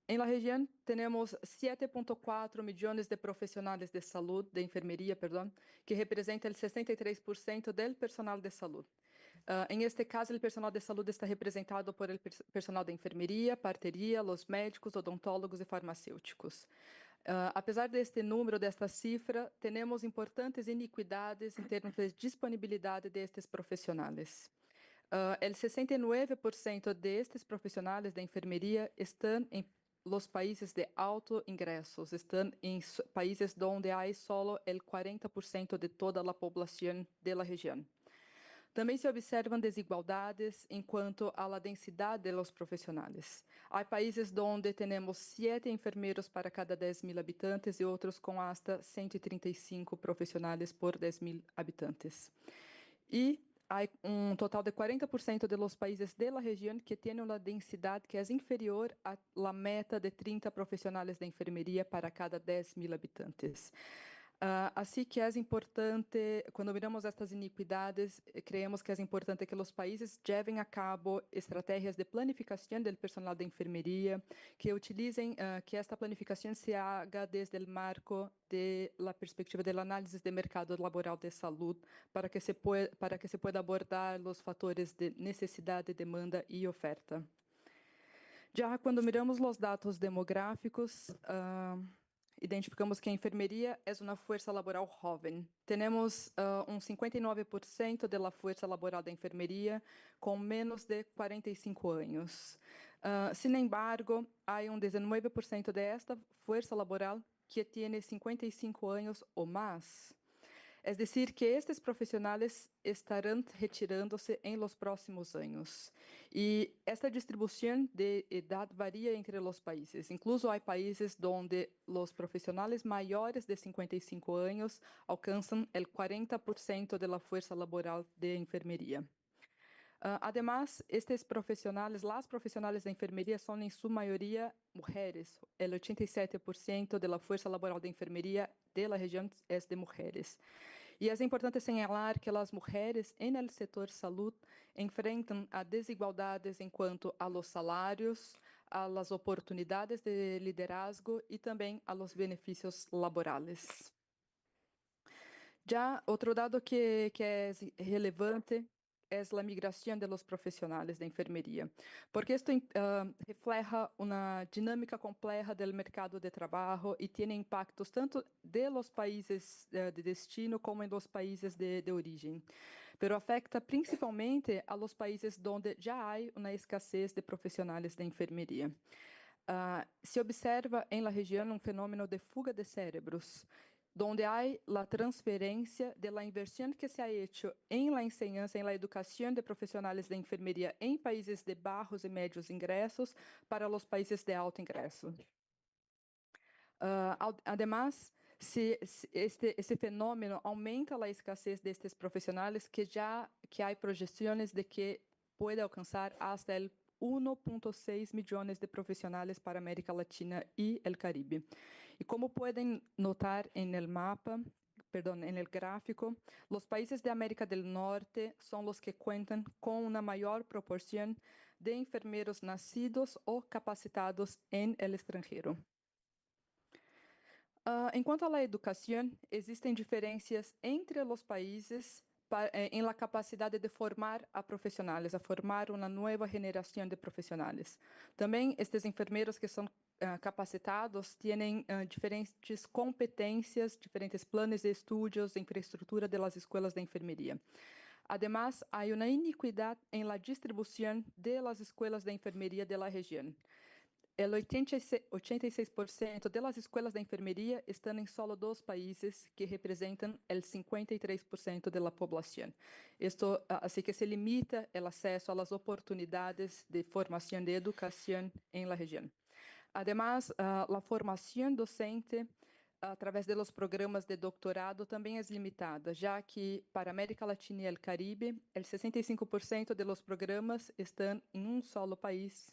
Em la região, temos 7,4 milhões de profissionais de saúde, de enfermeria, perdão, que representam 63% do personal de saúde. Em este caso, o personal de saúde está representado por el personal de enfermeria, parteria, os médicos, odontólogos e farmacêuticos. Apesar deste número, desta cifra, temos importantes iniquidades em termos de disponibilidade destes profissionais. El 69% destes profissionais de enfermeria estão em los países de alto ingressos, estão em países onde há solo el 40% de toda a população da região. Também se observam desigualdades em quanto à densidade dos profissionais. Há países onde temos 7 enfermeiros para cada 10.000 habitantes e outros com hasta 135 profissionais por 10.000 habitantes. E há total de 40% dos países da região que têm uma densidade que é inferior à meta de 30 profissionais de enfermeria para cada 10.000 habitantes. Assim que é importante, quando miramos estas iniquidades, creemos que é importante que os países levem a cabo estratégias de planificação do personal de enfermeria, que utilizem, que esta planificação se haga desde o marco da perspectiva da análise de mercado laboral de saúde, para que se pueda abordar os fatores de necessidade, demanda e oferta. Já quando miramos os dados demográficos, identificamos que a enfermeria é uma força laboral jovem. Temos 59% da força laboral da enfermeria com menos de 45 anos. Sin embargo, há 19% desta força laboral que tem 55 anos ou mais. Es decir, que estes profissionais estarão retirando-se em los próximos anos. E esta distribuição de idade varia entre os países. Incluso há países onde os profissionais maiores de 55 anos alcançam o 40% da força laboral de enfermeria. Además, estes profissionais, las profissionais da enfermeria são, em sua maioria, mulheres. O 87% da força laboral da enfermeria da região é de mulheres. E é importante señalar que as mulheres no setor saúde enfrentam a desigualdades em quanto a los salários, a las oportunidades de liderazgo e também a los benefícios laborales. Já outro dado que é relevante é a migração de los profissionais da enfermeria, porque isto refleja uma dinâmica complexa do mercado de trabalho e tem impactos tanto de los países de destino como em los países de origem, pero afeta principalmente a los países onde já há uma escassez de profissionais da enfermeria. Se observa em la região fenômeno de fuga de cérebros, donde há a transferência de la inversión que se ha hecho en la enseñanza, en la educación de profissionais de enfermería en países de bajos y medios ingresos para los países de alto ingreso. Además, esse fenômeno aumenta a escassez destes profissionais que há projeções de que pode alcançar até 1,6 milhões de profissionais para a América Latina e o Caribe. E como podem notar no mapa, no gráfico, os países da América do Norte são os que contam com uma maior proporção de enfermeiros nascidos ou capacitados em el extranjero. Enquanto à educação, existem diferenças entre os países em la capacidade de formar a profissionais, a formar uma nova geração de profissionais. Também estes enfermeiros que são capacitados têm diferentes competências, diferentes planos de estudos, infraestrutura das escolas de enfermeria. Además, há uma iniquidade em la distribuição das escolas de enfermeria da região. El 86% das escolas de enfermeria estão em solo 2 países que representam el 53% da população. Isto assim que se limita o acesso às oportunidades de formação de educação em la região. Además, a formação docente através de los programas de doutorado também é limitada, já que para a América Latina e o Caribe, el 65% de los programas estão em solo país.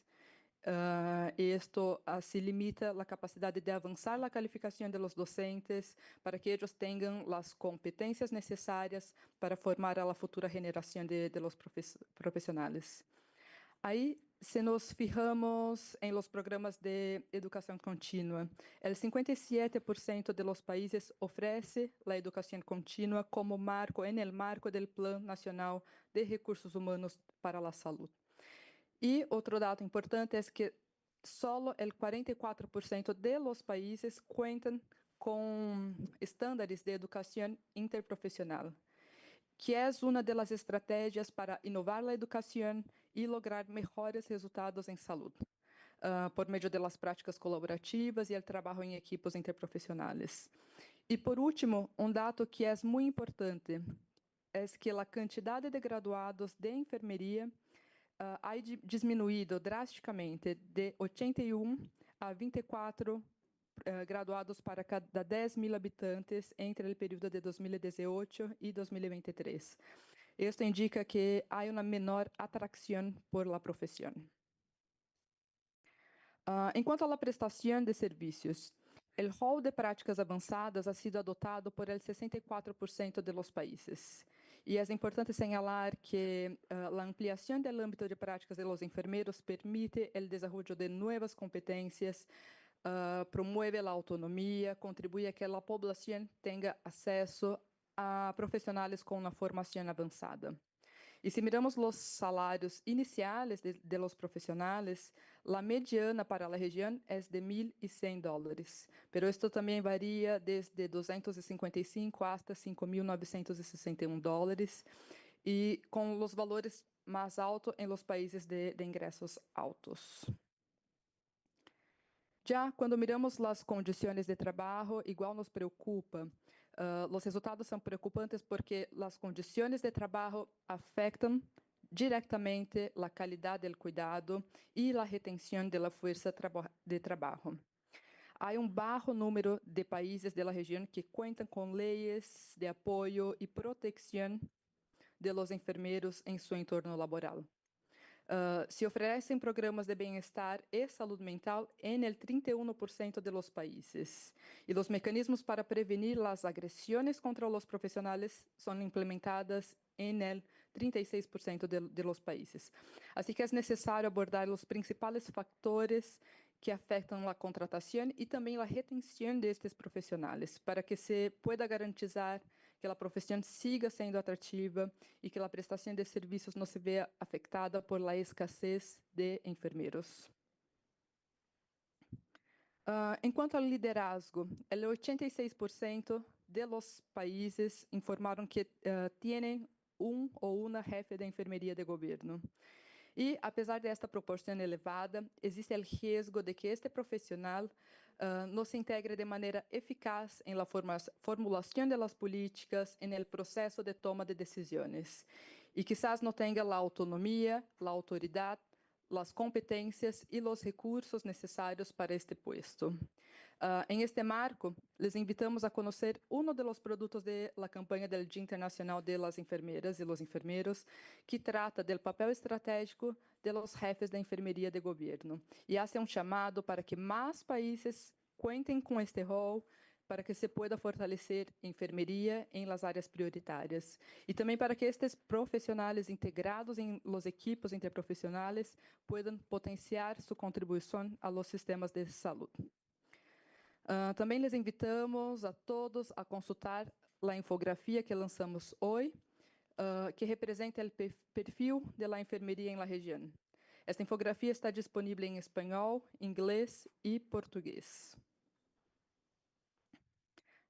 Esto se limita a capacidade de avançar a qualificação de los docentes para que eles tenham as competências necessárias para formar a futura geração de los profissionais. Aí, se nos fijamos em los programas de educação contínua, el 57% de los países oferece a educação contínua como marco, en el marco del Plan Nacional de Recursos Humanos para a Saúde. E outro dado importante é que solo o 44% de los países contam com estándares de educação interprofissional, que é uma das estratégias para inovar a educação e lograr melhores resultados em saúde, por meio das práticas colaborativas e o trabalho em equipos interprofissionais. E, por último, dado que é muito importante é que a quantidade de graduados de enfermeria ha diminuído drasticamente de 81 a 24 graduados para cada 10.000 habitantes entre o período de 2018 e 2023. Isto indica que há uma menor atração por la profissão. Enquanto à prestação de serviços, o rol de práticas avançadas ha sido adotado por el 64% de los países. E é importante señalar que a ampliação do âmbito de práticas de los enfermeiros permite o desenvolvimento de novas competências, promove a autonomia, contribui a que a população tenha acesso a profissionais com uma formação avançada. Y si miramos los salarios iniciales de los profesionales, la mediana para la región es de $1.100, pero esto también varía desde 255 hasta $5.961, y con los valores más altos en los países de ingresos altos. Já quando miramos as condições de trabalho, igual nos preocupa. Os resultados são preocupantes porque as condições de trabalho afetam diretamente a qualidade do cuidado e a retenção da força de trabalho. Há baixo número de países da região que contam com leis de apoio e proteção de los enfermeiros em seu entorno laboral. Se oferecem programas de bem-estar e saúde mental em 31% de los países. E os mecanismos para prevenir as agressões contra os profissionais são implementadas em 36% de los países. Assim que é necessário abordar os principais fatores que afetam a contratação e também a retenção destes profissionais, para que se pueda garantizar que a profissão siga sendo atrativa e que a prestação de serviços não se veja afetada por la escassez de enfermeiros. Enquanto ao liderazgo, o 86% de los países informaram que têm ou uma jefe de enfermeria de governo. E, apesar desta proporção elevada, existe o risco de que este profissional não se integre de maneira eficaz em la formulação de las políticas, en el processo de toma de decisões, e quizás não tenha a autonomia, a autoridade, as competências e os recursos necessários para este puesto. Em este marco, les invitamos a conhecer um dos produtos da campanha do Dia Internacional de las Enfermeras e los Enfermeros, que trata do papel estratégico de los jefes de enfermeria de governo, e hace chamado para que mais países cuentem com este rol, para que se pueda fortalecer enfermeria em las áreas prioritárias, e também para que estes profissionais integrados em los equipos interprofissionais puedan potenciar sua contribuição a los sistemas de saúde. Também les invitamos a todos a consultar a infografia que lançamos hoje, que representa o perfil da enfermeria em la região. Esta infografia está disponível em espanhol, inglês e português.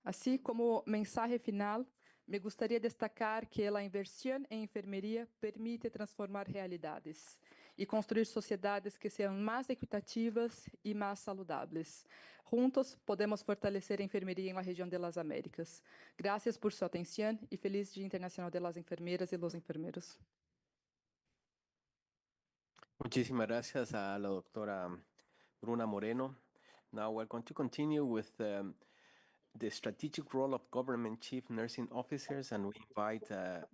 Assim como mensagem final, me gostaria de destacar que a inversão em enfermeria permite transformar realidades e construir sociedades que sejam mais equitativas e mais saudáveis. Juntos, podemos fortalecer a enfermeria na região das Américas. Graças por sua atenção e feliz Dia Internacional de las Enfermeras e los Enfermeros. Muchísimas gracias a la doctora Bruna Moreno. Now we're going to continue with the strategic role of government chief nursing officers, and we invite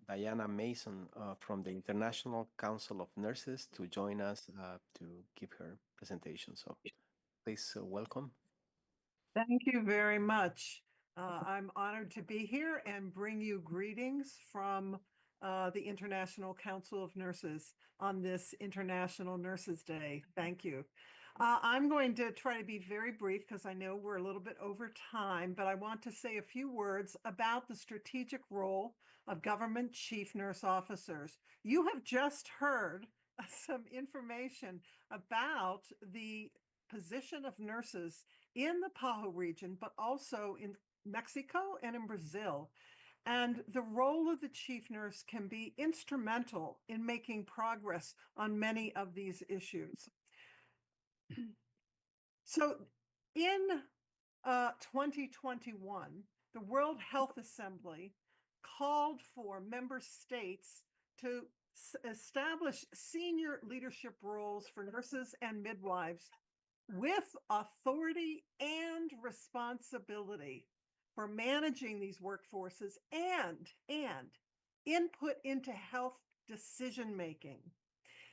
Diana Mason from the International Council of Nurses to join us to give her presentation. So please welcome. Thank you very much. I'm honored to be here and bring you greetings from the International Council of Nurses on this International Nurses Day. Thank you. I'm going to try to be very brief because I know we're a little bit over time, but I want to say a few words about the strategic role of government chief nurse officers. You have just heard some information about the position of nurses in the Pajó region, but also in Mexico and in Brazil. And the role of the chief nurse can be instrumental in making progress on many of these issues. So in 2021, the World Health Assembly called for member states to establish senior leadership roles for nurses and midwives with authority and responsibility for managing these workforces and input into health decision-making.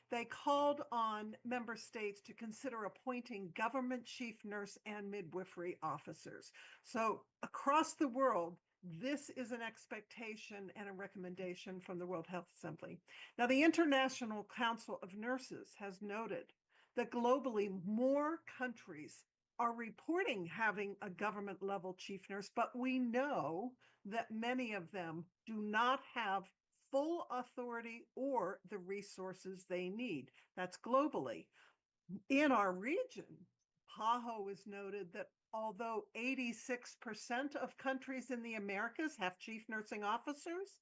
They called on member states to consider appointing government chief nurse and midwifery officers. So across the world, this is an expectation and a recommendation from the World Health Assembly. Now, the International Council of Nurses has noted that globally more countries are reporting having a government level chief nurse, but we know that many of them do not have full authority or the resources they need. That's globally. In our region, PAHO has noted that although 86% of countries in the Americas have chief nursing officers,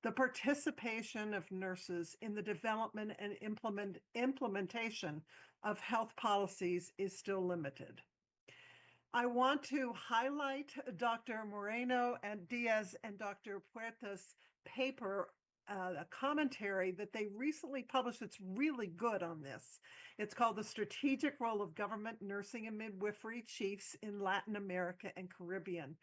the participation of nurses in the development and implementation of health policies is still limited. I want to highlight Dr. Moreno and Diaz and Dr. Puertas' paper, a commentary that they recently published that's really good on this. It's called The Strategic Role of Government, Nursing, and Midwifery Chiefs in Latin America and Caribbean.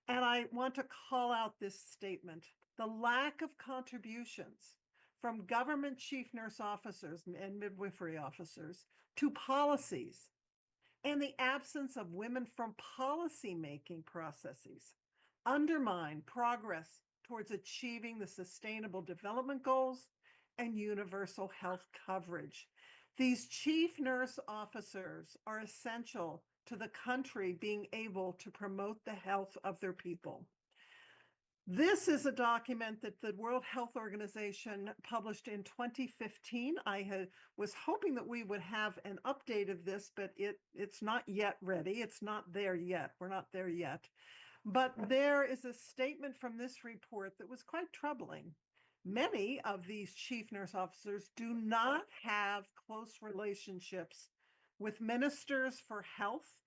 And I want to call out this statement. The lack of contributions from government chief nurse officers and midwifery officers to policies and the absence of women from policy-making processes undermine progress towards achieving the Sustainable Development Goals and universal health coverage. These chief nurse officers are essential to the country being able to promote the health of their people. This is a document that the World Health Organization published in 2015. I was hoping that we would have an update of this, but it's not yet ready. It's not there yet. We're not there yet. But there is a statement from this report that was quite troubling. Many of these chief nurse officers do not have close relationships with ministers for health,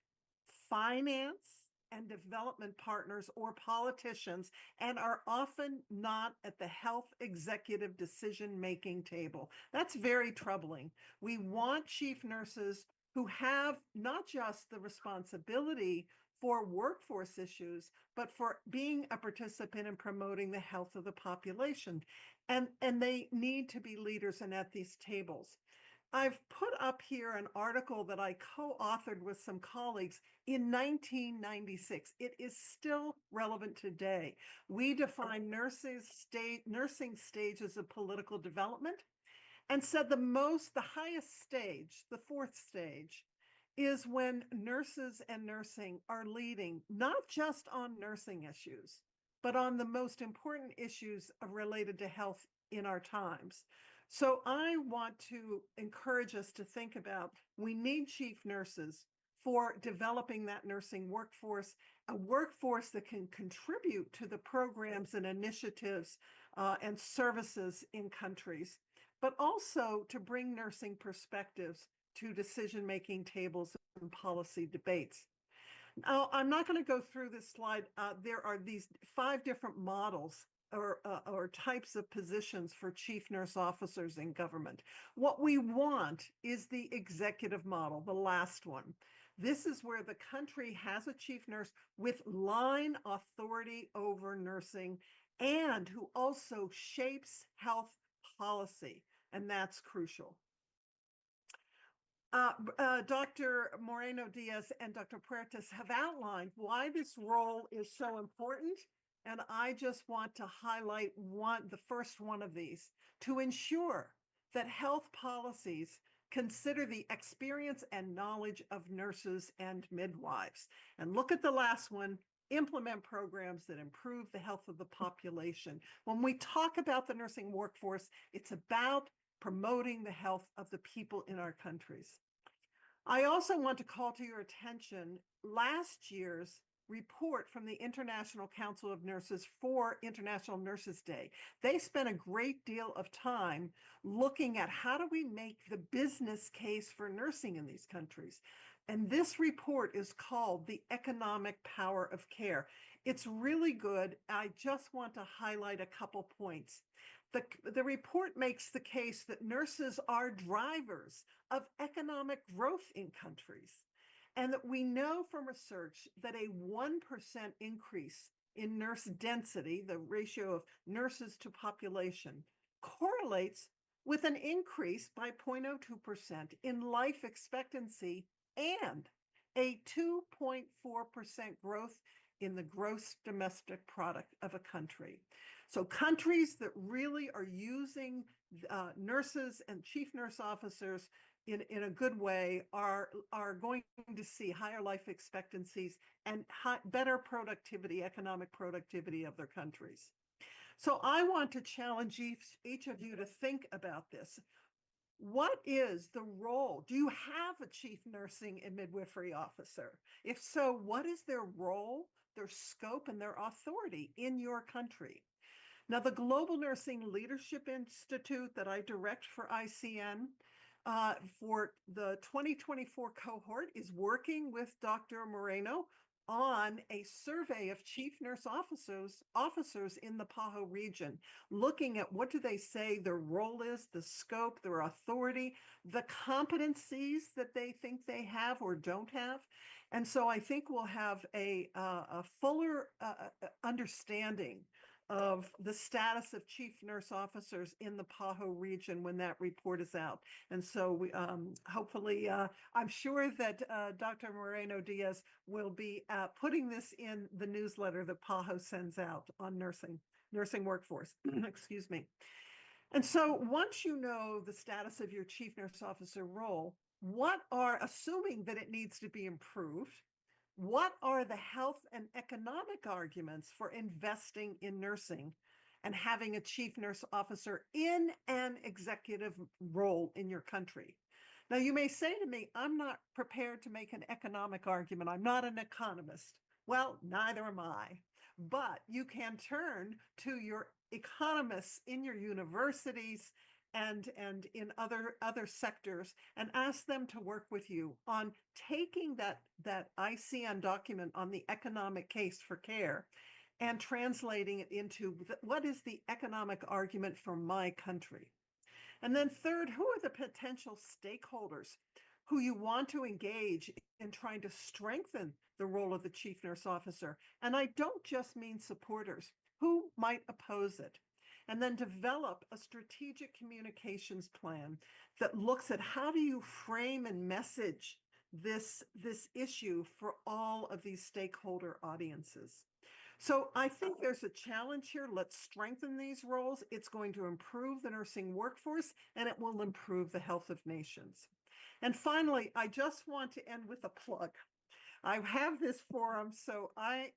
finance, and development partners or politicians, and are often not at the health executive decision-making table. That's very troubling. We want chief nurses who have not just the responsibility for workforce issues, but for being a participant in promoting the health of the population. And they need to be leaders and at these tables. I've put up here an article that I co-authored with some colleagues in 1996. It is still relevant today. We define nursing stages of political development and said the highest stage, the fourth stage, is when nurses and nursing are leading, not just on nursing issues, but on the most important issues related to health in our times. So I want to encourage us to think about, we need chief nurses for developing that nursing workforce, a workforce that can contribute to the programs and initiatives and services in countries, but also to bring nursing perspectives to decision-making tables and policy debates. Now, I'm not going to go through this slide. There are these 5 different models or types of positions for chief nurse officers in government. What we want is the executive model, the last one. This is where the country has a chief nurse with line authority over nursing and who also shapes health policy, and that's crucial. Dr. Moreno Diaz and Dr. Puertas have outlined why this role is so important. And I just want to highlight the first one of these, to ensure that health policies consider the experience and knowledge of nurses and midwives. And look at the last one, implement programs that improve the health of the population. When we talk about the nursing workforce, it's about promoting the health of the people in our countries. I also want to call to your attention last year's report from the International Council of Nurses for International Nurses Day. They spent a great deal of time looking at how do we make the business case for nursing in these countries. And this report is called The Economic Power of Care. It's really good. I just want to highlight a couple points. The report makes the case that nurses are drivers of economic growth in countries. And that we know from research that a 1% increase in nurse density, the ratio of nurses to population, correlates with an increase by 0.02% in life expectancy and a 2.4% growth in the gross domestic product of a country. So countries that really are using nurses and chief nurse officers in a good way are going to see higher life expectancies and better productivity, economic productivity of their countries. So I want to challenge each of you to think about this. What is the role? Do you have a chief nursing and midwifery officer? If so, what is their role, their scope, and their authority in your country? Now, the Global Nursing Leadership Institute that I direct for ICN for the 2024 cohort is working with Dr. Moreno on a survey of chief nurse officers in the PAHO region, looking at what do they say their role is, the scope, their authority, the competencies that they think they have or don't have. And so I think we'll have a fuller understanding of the status of chief nurse officers in the PAHO region when that report is out. And so we hopefully, I'm sure that Dr. Moreno Diaz will be putting this in the newsletter that PAHO sends out on nursing workforce, excuse me. And so once you know the status of your chief nurse officer role, assuming that it needs to be improved, what are the health and economic arguments for investing in nursing and having a chief nurse officer in an executive role in your country? Now, you may say to me, I'm not prepared to make an economic argument. I'm not an economist. Well, neither am I. But you can turn to your economists in your universities and in other sectors and ask them to work with you on taking that ICN document on the economic case for care and translating it into what is the economic argument for my country. And then third, who are the potential stakeholders who you want to engage in trying to strengthen the role of the chief nurse officer? And I don't just mean supporters. Who might oppose it? And then develop a strategic communications plan that looks at how do you frame and message this issue for all of these stakeholder audiences. So I think there's a challenge here. Let's strengthen these roles. It's going to improve the nursing workforce, and it will improve the health of nations. And finally, I just want to end with a plug. I have this forum, so I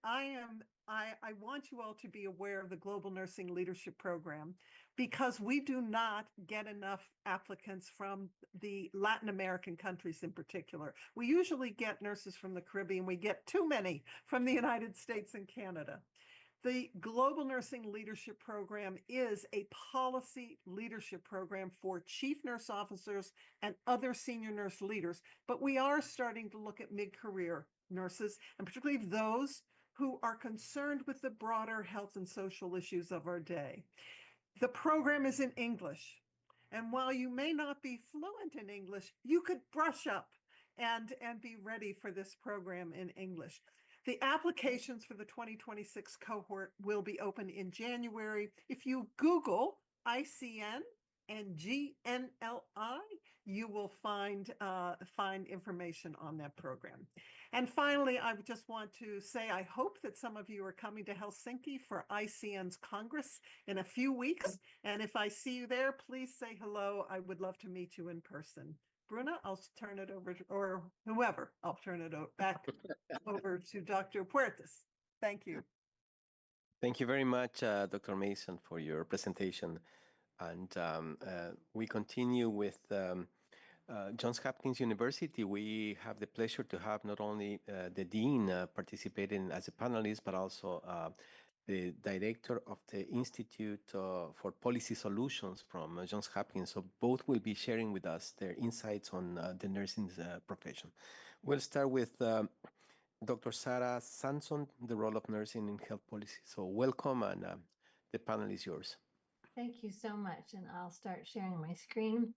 want you all to be aware of the Global Nursing Leadership Program, because we do not get enough applicants from the Latin American countries in particular. We usually get nurses from the Caribbean. We get too many from the United States and Canada. The Global Nursing Leadership Program is a policy leadership program for chief nurse officers and other senior nurse leaders, but we are starting to look at mid-career nurses, and particularly those who are concerned with the broader health and social issues of our day. The program is in English, and while you may not be fluent in English, you could brush up and be ready for this program in English. The applications for the 2026 cohort will be open in January. If you Google ICN and GNLI, you will find information on that program. And finally, I just want to say, I hope that some of you are coming to Helsinki for ICN's Congress in a few weeks. And if I see you there, please say hello. I would love to meet you in person. Bruna, I'll turn it over to, or whoever, I'll turn it back over to Dr. Puertas. Thank you. Thank you very much, Dr. Mason, for your presentation. And we continue with Johns Hopkins University. We have the pleasure to have not only the Dean participating as a panelist, but also the director of the Institute for Policy Solutions from Johns Hopkins. So both will be sharing with us their insights on the nursing profession. We'll start with Dr. Sarah Sanson, the role of nursing in health policy. So welcome, and the panel is yours. Thank you so much, and I'll start sharing my screen.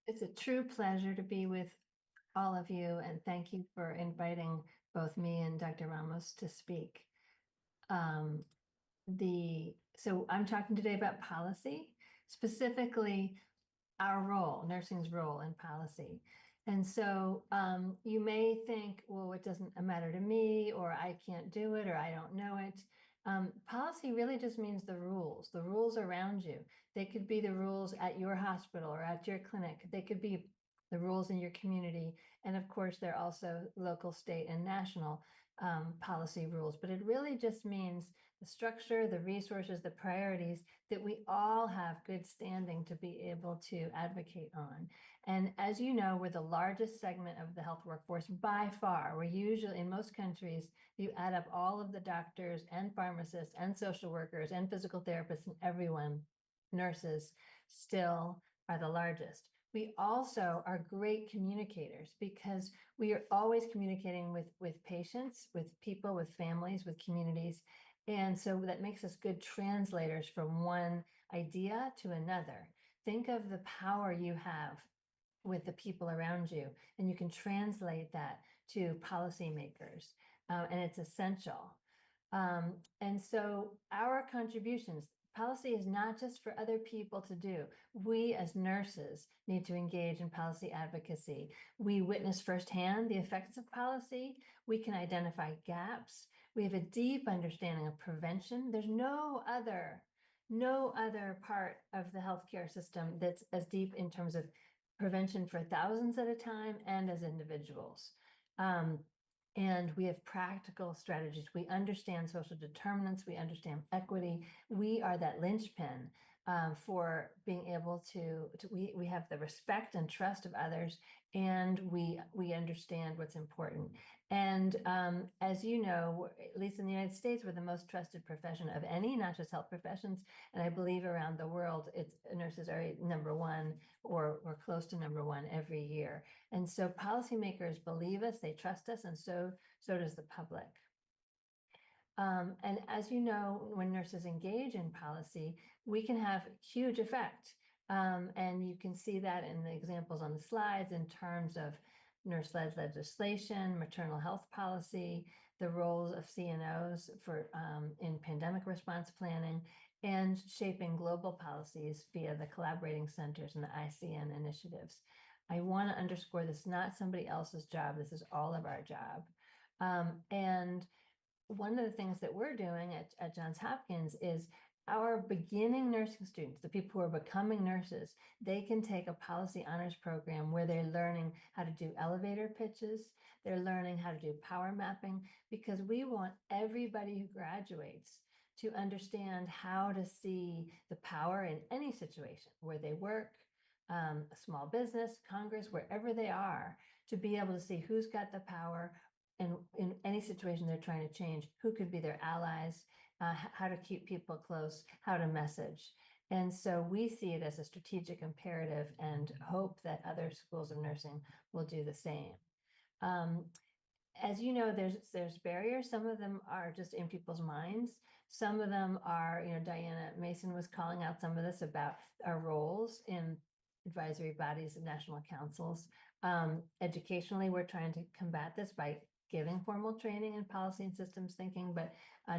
It's a true pleasure to be with all of you, and thank you for inviting both me and Dr. Ramos to speak. So I'm talking today about policy, specifically our role, nursing's role in policy. And so you may think, well, it doesn't matter to me, or I can't do it, or I don't know it. Policy really just means the rules around you. They could be the rules at your hospital or at your clinic. They could be the rules in your community. And of course, there are also local, state, and national policy rules. But it really just means the structure, the resources, the priorities that we all have good standing to be able to advocate on. And as you know, we're the largest segment of the health workforce by far. We're usually, in most countries, you add up all of the doctors and pharmacists and social workers and physical therapists and everyone, nurses still are the largest. We also are great communicators because we are always communicating with patients, with people, with families, with communities. And so that makes us good translators from one idea to another. Think of the power you have with the people around you, and you can translate that to policymakers, and it's essential. And so our contributions, policy is not just for other people to do. We as nurses need to engage in policy advocacy. We witness firsthand the effects of policy. We can identify gaps. We have a deep understanding of prevention. There's no other part of the healthcare system that's as deep in terms of prevention for thousands at a time and as individuals. And we have practical strategies. We understand social determinants. We understand equity. We are that linchpin for being able we have the respect and trust of others, and we understand what's important. And as you know, at least in the United States, we're the most trusted profession of any, not just health professions. And I believe around the world, nurses are number one or close to number one every year. And so policymakers believe us, they trust us, and so does the public. And as you know, when nurses engage in policy, we can have huge effect. And you can see that in the examples on the slides in terms of nurse-led legislation, maternal health policy, the roles of CNOs in pandemic response planning, and shaping global policies via the collaborating centers and the ICN initiatives. I want to underscore this is not somebody else's job. This is all of our job. And one of the things that we're doing at Johns Hopkins is our beginning nursing students, the people who are becoming nurses, they can take a policy honors program where they're learning how to do elevator pitches. They're learning how to do power mapping, because we want everybody who graduates to understand how to see the power in any situation where they work, a small business, Congress, wherever they are, to be able to see who's got the power, and in any situation they're trying to change, who could be their allies, how to keep people close, how to message. And so we see it as a strategic imperative and hope that other schools of nursing will do the same. As you know, there's barriers. Some of them are just in people's minds. Some of them are, Diana Mason was calling out some of this about our roles in advisory bodies and national councils. Educationally, we're trying to combat this by giving formal training in policy and systems thinking, but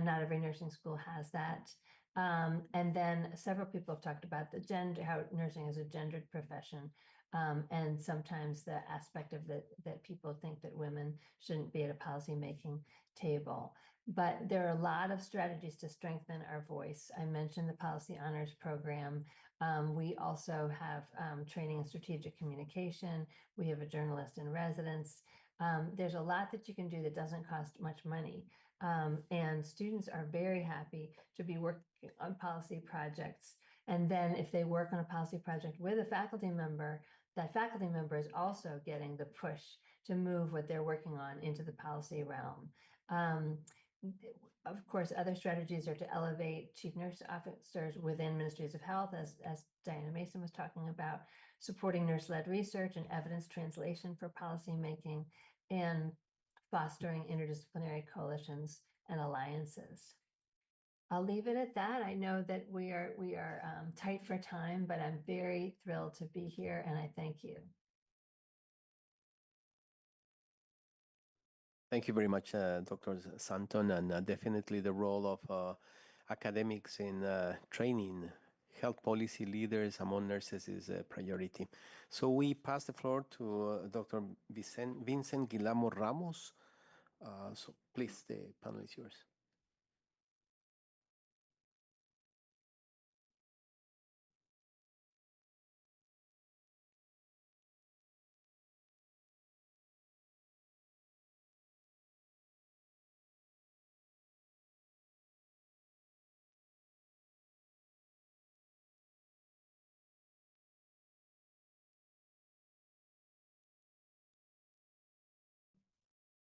not every nursing school has that. And then several people have talked about the gender, how nursing is a gendered profession. And sometimes the aspect of that people think that women shouldn't be at a policymaking table. But there are a lot of strategies to strengthen our voice. I mentioned the Policy Honors Program. We also have training in strategic communication. We have a journalist in residence. There's a lot that you can do that doesn't cost much money. And students are very happy to be working on policy projects. And then if they work on a policy project with a faculty member, that faculty member is also getting the push to move what they're working on into the policy realm. Of course, other strategies are to elevate chief nurse officers within ministries of health, as Diana Mason was talking about, supporting nurse-led research and evidence translation for policymaking, and fostering interdisciplinary coalitions and alliances. I'll leave it at that. I know that we are tight for time, but I'm very thrilled to be here, and I thank you. Thank you very much, Dr. Santon, and definitely the role of academics in training health policy leaders among nurses is a priority. So we pass the floor to Dr. Vincent Guillermo Ramos. So please, the panel is yours.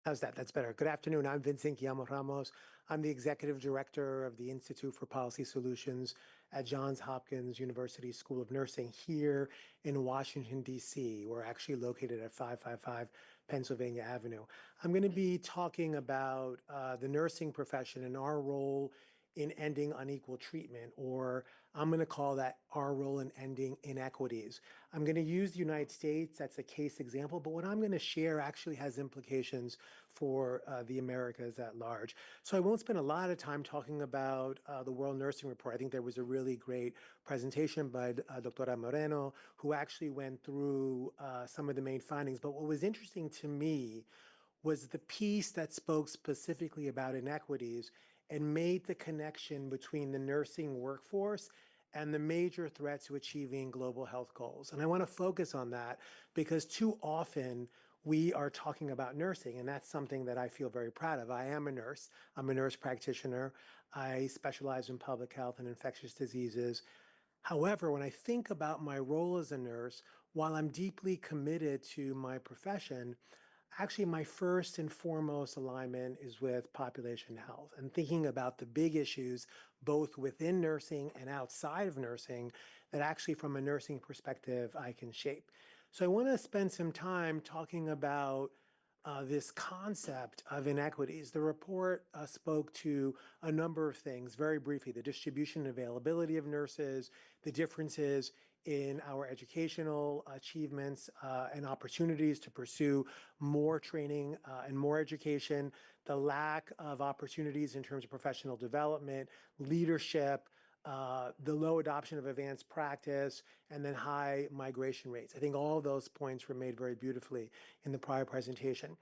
How's that? That's better. Good afternoon. I'm Vincent Guillermo Ramos. I'm the Executive Director of the Institute for Policy Solutions at Johns Hopkins University School of Nursing here in Washington, D.C. We're actually located at 555 Pennsylvania Avenue. I'm going to be talking about the nursing profession and our role in ending unequal treatment, or I'm going to call that our role in ending inequities. I'm going to use the United States, that's a case example, but what I'm going to share actually has implications for the Americas at large. So I won't spend a lot of time talking about the World Nursing Report. I think there was a really great presentation by Dr. Moreno, who actually went through some of the main findings. But what was interesting to me was the piece that spoke specifically about inequities and made the connection between the nursing workforce and the major threats to achieving global health goals. And I want to focus on that because too often we are talking about nursing, and that's something that I feel very proud of. I am a nurse. I'm a nurse practitioner. I specialize in public health and infectious diseases. However, when I think about my role as a nurse, while I'm deeply committed to my profession, actually, my first and foremost alignment is with population health and thinking about the big issues, both within nursing and outside of nursing, that actually, from a nursing perspective, I can shape. So I want to spend some time talking about this concept of inequities. The report spoke to a number of things very briefly: the distribution and availability of nurses, the differences in our educational achievements and opportunities to pursue more training and more education, the lack of opportunities in terms of professional development, leadership, the low adoption of advanced practice, and then high migration rates. I think all of those points were made very beautifully in the prior presentation.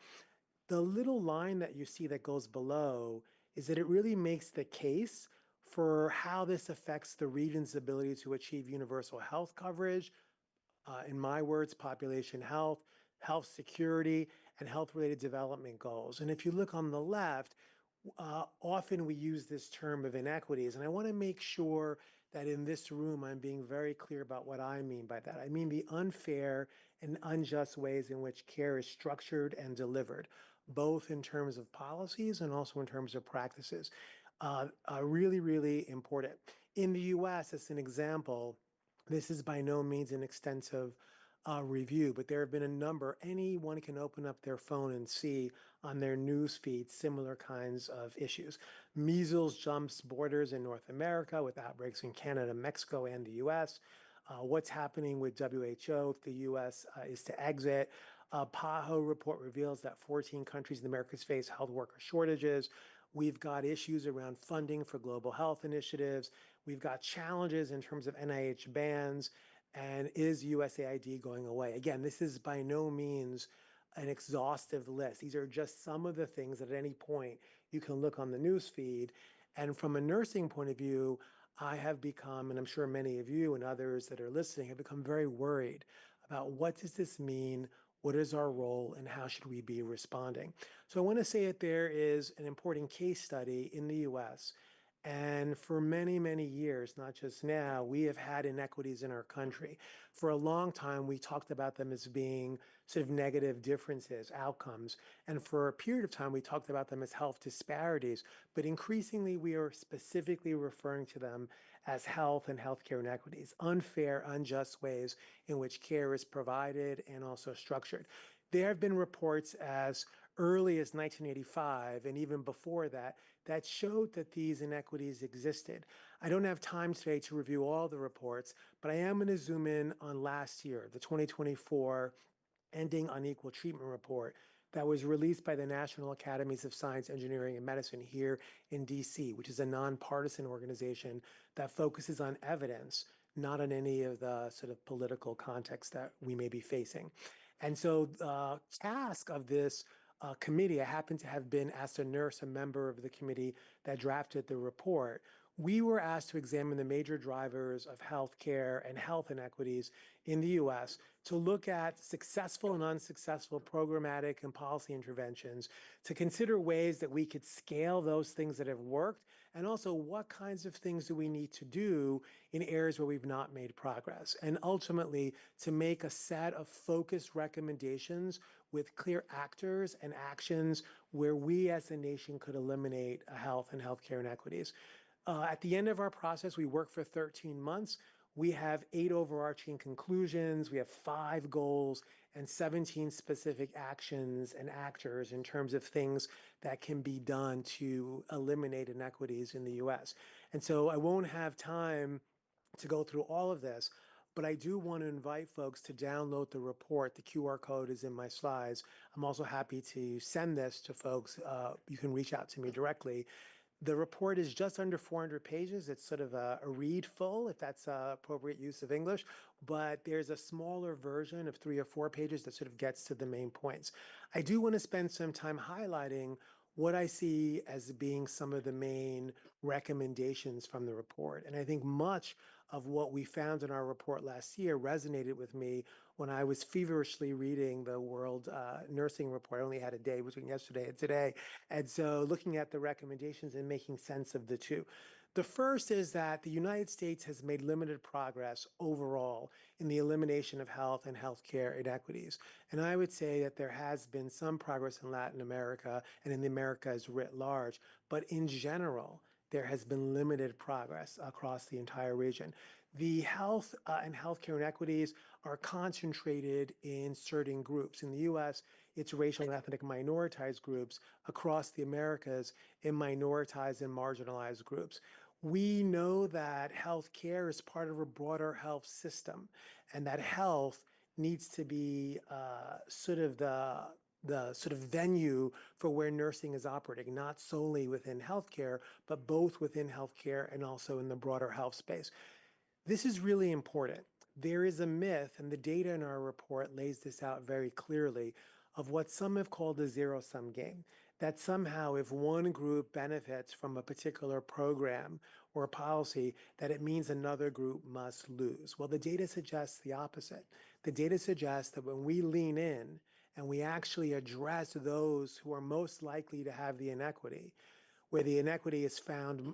The little line that you see that goes below is that it really makes the case for how this affects the region's ability to achieve universal health coverage, in my words, population health, health security, and health-related development goals. And if you look on the left, often we use this term of inequities, and I want to make sure that in this room I'm being very clear about what I mean by that. I mean the unfair and unjust ways in which care is structured and delivered, both in terms of policies and also in terms of practices. Really, really important. In the US, as an example, this is by no means an extensive review, but there have been a number. Anyone can open up their phone and see on their news feed similar kinds of issues. Measles jumps borders in North America with outbreaks in Canada, Mexico, and the US. What's happening with WHO if the US is to exit. PAHO report reveals that 14 countries in the Americas face health worker shortages. We've got issues around funding for global health initiatives. We've got challenges in terms of NIH bans. And is USAID going away? Again, this is by no means an exhaustive list. These are just some of the things that at any point you can look on the news feed. And from a nursing point of view, I have become, and I'm sure many of you and others that are listening have become very worried about what does this mean? What is our role and how should we be responding? So I want to say that there is an important case study in the US. And for many, many years, not just now, we have had inequities in our country. For a long time, we talked about them as being sort of negative differences, outcomes. And for a period of time, we talked about them as health disparities. But increasingly, we are specifically referring to them as health and healthcare inequities, unfair, unjust ways in which care is provided and also structured. There have been reports as early as 1985 and even before that, that showed that these inequities existed. I don't have time today to review all the reports, but I am going to zoom in on last year, the 2024 Ending Unequal Treatment Report that was released by the National Academies of Science, Engineering, and Medicine here in DC, which is a nonpartisan organization that focuses on evidence, not on any of the sort of political context that we may be facing. And so the task of this committee, I happen to have been, as a nurse, a member of the committee that drafted the report. We were asked to examine the major drivers of healthcare and health inequities in the US to look at successful and unsuccessful programmatic and policy interventions, to consider ways that we could scale those things that have worked, and also what kinds of things do we need to do in areas where we've not made progress, and ultimately to make a set of focused recommendations with clear actors and actions where we as a nation could eliminate health and healthcare inequities. At the end of our process, we work for 13 months. We have 8 overarching conclusions. We have 5 goals and 17 specific actions and actors in terms of things that can be done to eliminate inequities in the US. And so I won't have time to go through all of this, but I do want to invite folks to download the report. The QR code is in my slides. I'm also happy to send this to folks. You can reach out to me directly. The report is just under 400 pages. It's sort of a read full, if that's appropriate use of English, but there's a smaller version of 3 or 4 pages that sort of gets to the main points. I do want to spend some time highlighting what I see as being some of the main recommendations from the report. And I think much of what we found in our report last year resonated with me when I was feverishly reading the World Nursing Report. I only had a day between yesterday and today. And so looking at the recommendations and making sense of the two. The first is that the United States has made limited progress overall in the elimination of health and healthcare inequities. And I would say that there has been some progress in Latin America and in the Americas writ large, but in general, there has been limited progress across the entire region. The health and healthcare inequities are concentrated in certain groups. In the US, it's racial and ethnic minoritized groups. Across the Americas, in minoritized and marginalized groups. We know that healthcare is part of a broader health system, and that health needs to be sort of the sort of venue for where nursing is operating, not solely within healthcare, but both within healthcare and also in the broader health space. This is really important. There is a myth, and the data in our report lays this out very clearly, of what some have called a zero-sum game. That somehow if one group benefits from a particular program or policy, that it means another group must lose. Well, the data suggests the opposite. The data suggests that when we lean in and we actually address those who are most likely to have the inequity, where the inequity is found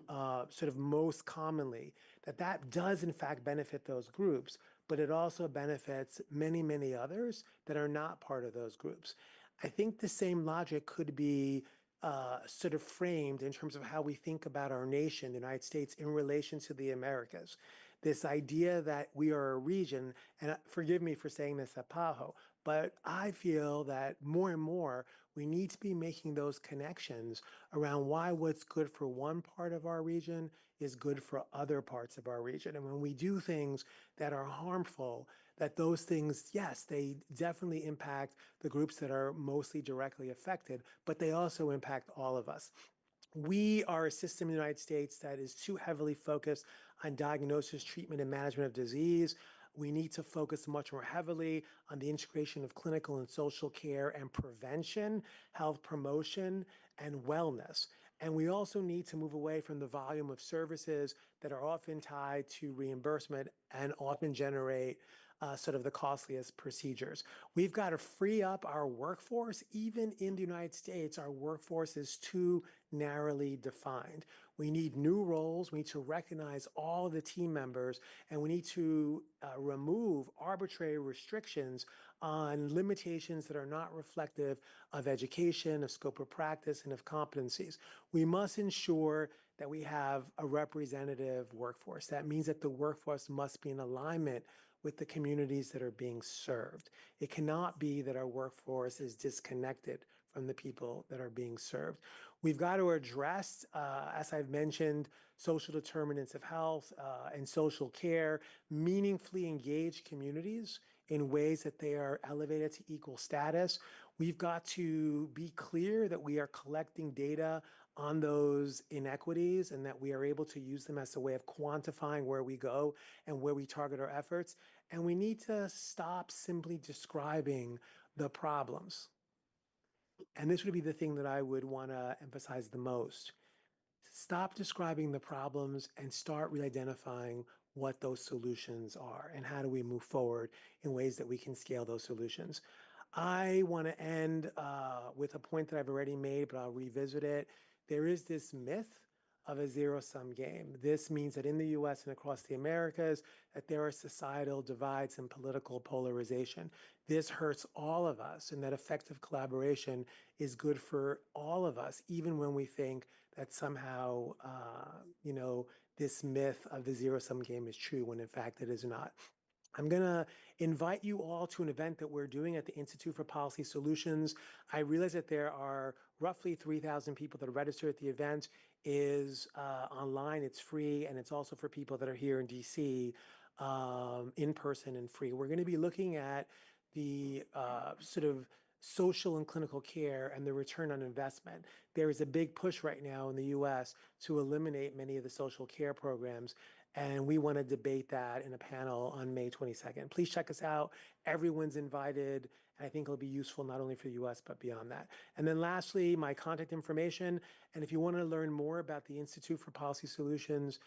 sort of most commonly, that does in fact benefit those groups, but it also benefits many, many others that are not part of those groups. I think the same logic could be sort of framed in terms of how we think about our nation, the United States, in relation to the Americas. This idea that we are a region, and forgive me for saying this at PAHO, but I feel that more and more we need to be making those connections around why what's good for one part of our region is good for other parts of our region. And when we do things that are harmful, that those things, yes, they definitely impact the groups that are mostly directly affected, but they also impact all of us. We are a system in the United States that is too heavily focused on diagnosis, treatment, and management of disease. We need to focus much more heavily on the integration of clinical and social care and prevention, health promotion, and wellness. And we also need to move away from the volume of services that are often tied to reimbursement and often generate sort of the costliest procedures. We've got to free up our workforce. Even in the United States, our workforce is too narrowly defined. We need new roles. We need to recognize all the team members, and we need to remove arbitrary restrictions on limitations that are not reflective of education, of scope of practice, and of competencies. We must ensure that we have a representative workforce. That means that the workforce must be in alignment with the communities that are being served. It cannot be that our workforce is disconnected from the people that are being served. We've got to address, as I've mentioned, social determinants of health and social care, meaningfully engage communities in ways that they are elevated to equal status. We've got to be clear that we are collecting data on those inequities and that we are able to use them as a way of quantifying where we go and where we target our efforts. And we need to stop simply describing the problems. And this would be the thing that I would want to emphasize the most. Stop describing the problems and start really identifying what those solutions are and how do we move forward in ways that we can scale those solutions. I want to end with a point that I've already made, but I'll revisit it. There is this myth of a zero-sum game. This means that in the US and across the Americas, that there are societal divides and political polarization. This hurts all of us, and that effective collaboration is good for all of us, even when we think that somehow, this myth of the zero-sum game is true, when in fact it is not. I'm going to invite you all to an event that we're doing at the Institute for Policy Solutions. I realize that there are roughly 3,000 people that are registered at the event. Is online, it's free, and it's also for people that are here in DC in person and free. We're going to be looking at the sort of social and clinical care and the return on investment. There is a big push right now in the US to eliminate many of the social care programs, and we want to debate that in a panel on May 22nd. Please check us out. Everyone's invited, and I think it'll be useful not only for the US, but beyond that. And then lastly, my contact information. And if you want to learn more about the Institute for Policy Solutions,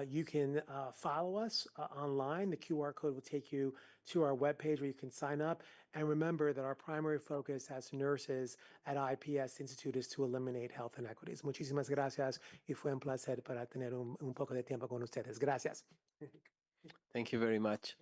you can follow us online. The QR code will take you to our webpage where you can sign up. And remember that our primary focus as nurses at IPS Institute is to eliminate health inequities. Muchísimas gracias y fue un placer para tener un poco de tiempo con ustedes. Gracias. Thank you very much.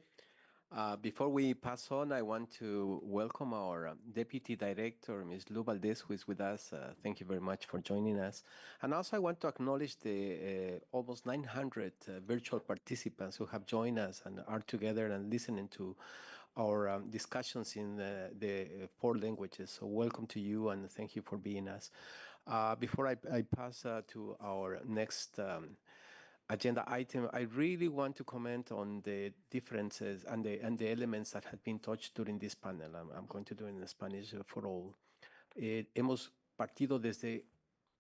Before we pass on, I want to welcome our Deputy Director, Ms. Lou Valdez, who is with us. Thank you very much for joining us. And also I want to acknowledge the almost 900 virtual participants who have joined us and are together and listening to our discussions in the 4 languages. So welcome to you and thank you for being us. Before I pass to our next agenda item, I really want to comment on the differences and the elements that have been touched during this panel. I'm going to do it in Spanish for all. Hemos partido desde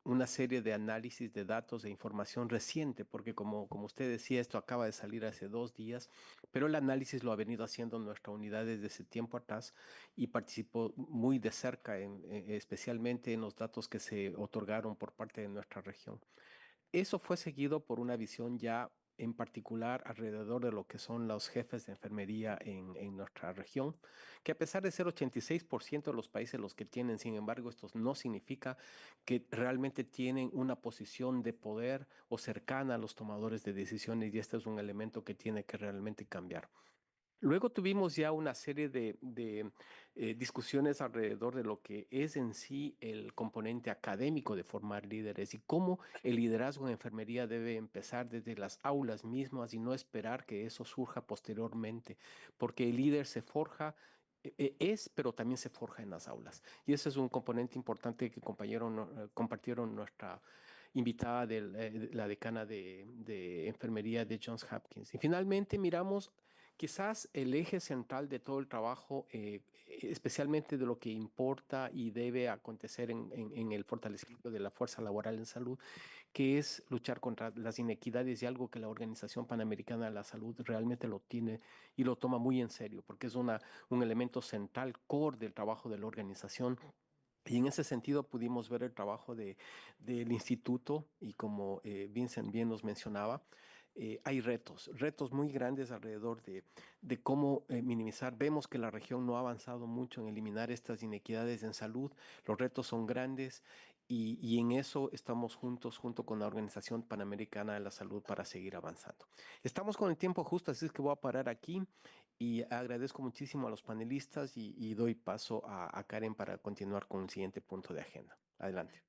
una serie de análisis de datos e información reciente, porque como usted decía, esto acaba de salir hace 2 días, pero el análisis lo ha venido haciendo nuestra unidad desde ese tiempo atrás y participó muy de cerca, especialmente en los datos que se otorgaron por parte de nuestra región. Eso fue seguido por una visión ya en particular alrededor de lo que son los jefes de enfermería en nuestra región, que a pesar de ser 86% de los países los que tienen, sin embargo, esto no significa que realmente tienen una posición de poder o cercana a los tomadores de decisiones, y este es un elemento que tiene que realmente cambiar. Luego tuvimos ya una serie de discusiones alrededor de lo que es en sí el componente académico de formar líderes y cómo el liderazgo en enfermería debe empezar desde las aulas mismas y no esperar que eso surja posteriormente, porque el líder se forja, pero también se forja en las aulas. Y ese es un componente importante que compartieron nuestra invitada, la decana de enfermería de Johns Hopkins. Y finalmente miramos quizás el eje central de todo el trabajo, especialmente de lo que importa y debe acontecer en el fortalecimiento de la fuerza laboral en salud, que es luchar contra las inequidades, y algo que la Organización Panamericana de la Salud realmente lo tiene y lo toma muy en serio, porque es un elemento central, core del trabajo de la organización. Y en ese sentido pudimos ver el trabajo del instituto y como Vincent bien nos mencionaba, hay retos muy grandes alrededor de cómo minimizar. Vemos que la región no ha avanzado mucho en eliminar estas inequidades en salud. Los retos son grandes y en eso estamos junto con la Organización Panamericana de la Salud para seguir avanzando. Estamos con el tiempo justo, así es que voy a parar aquí y agradezco muchísimo a los panelistas y doy paso a Karen para continuar con el siguiente punto de agenda. Adelante.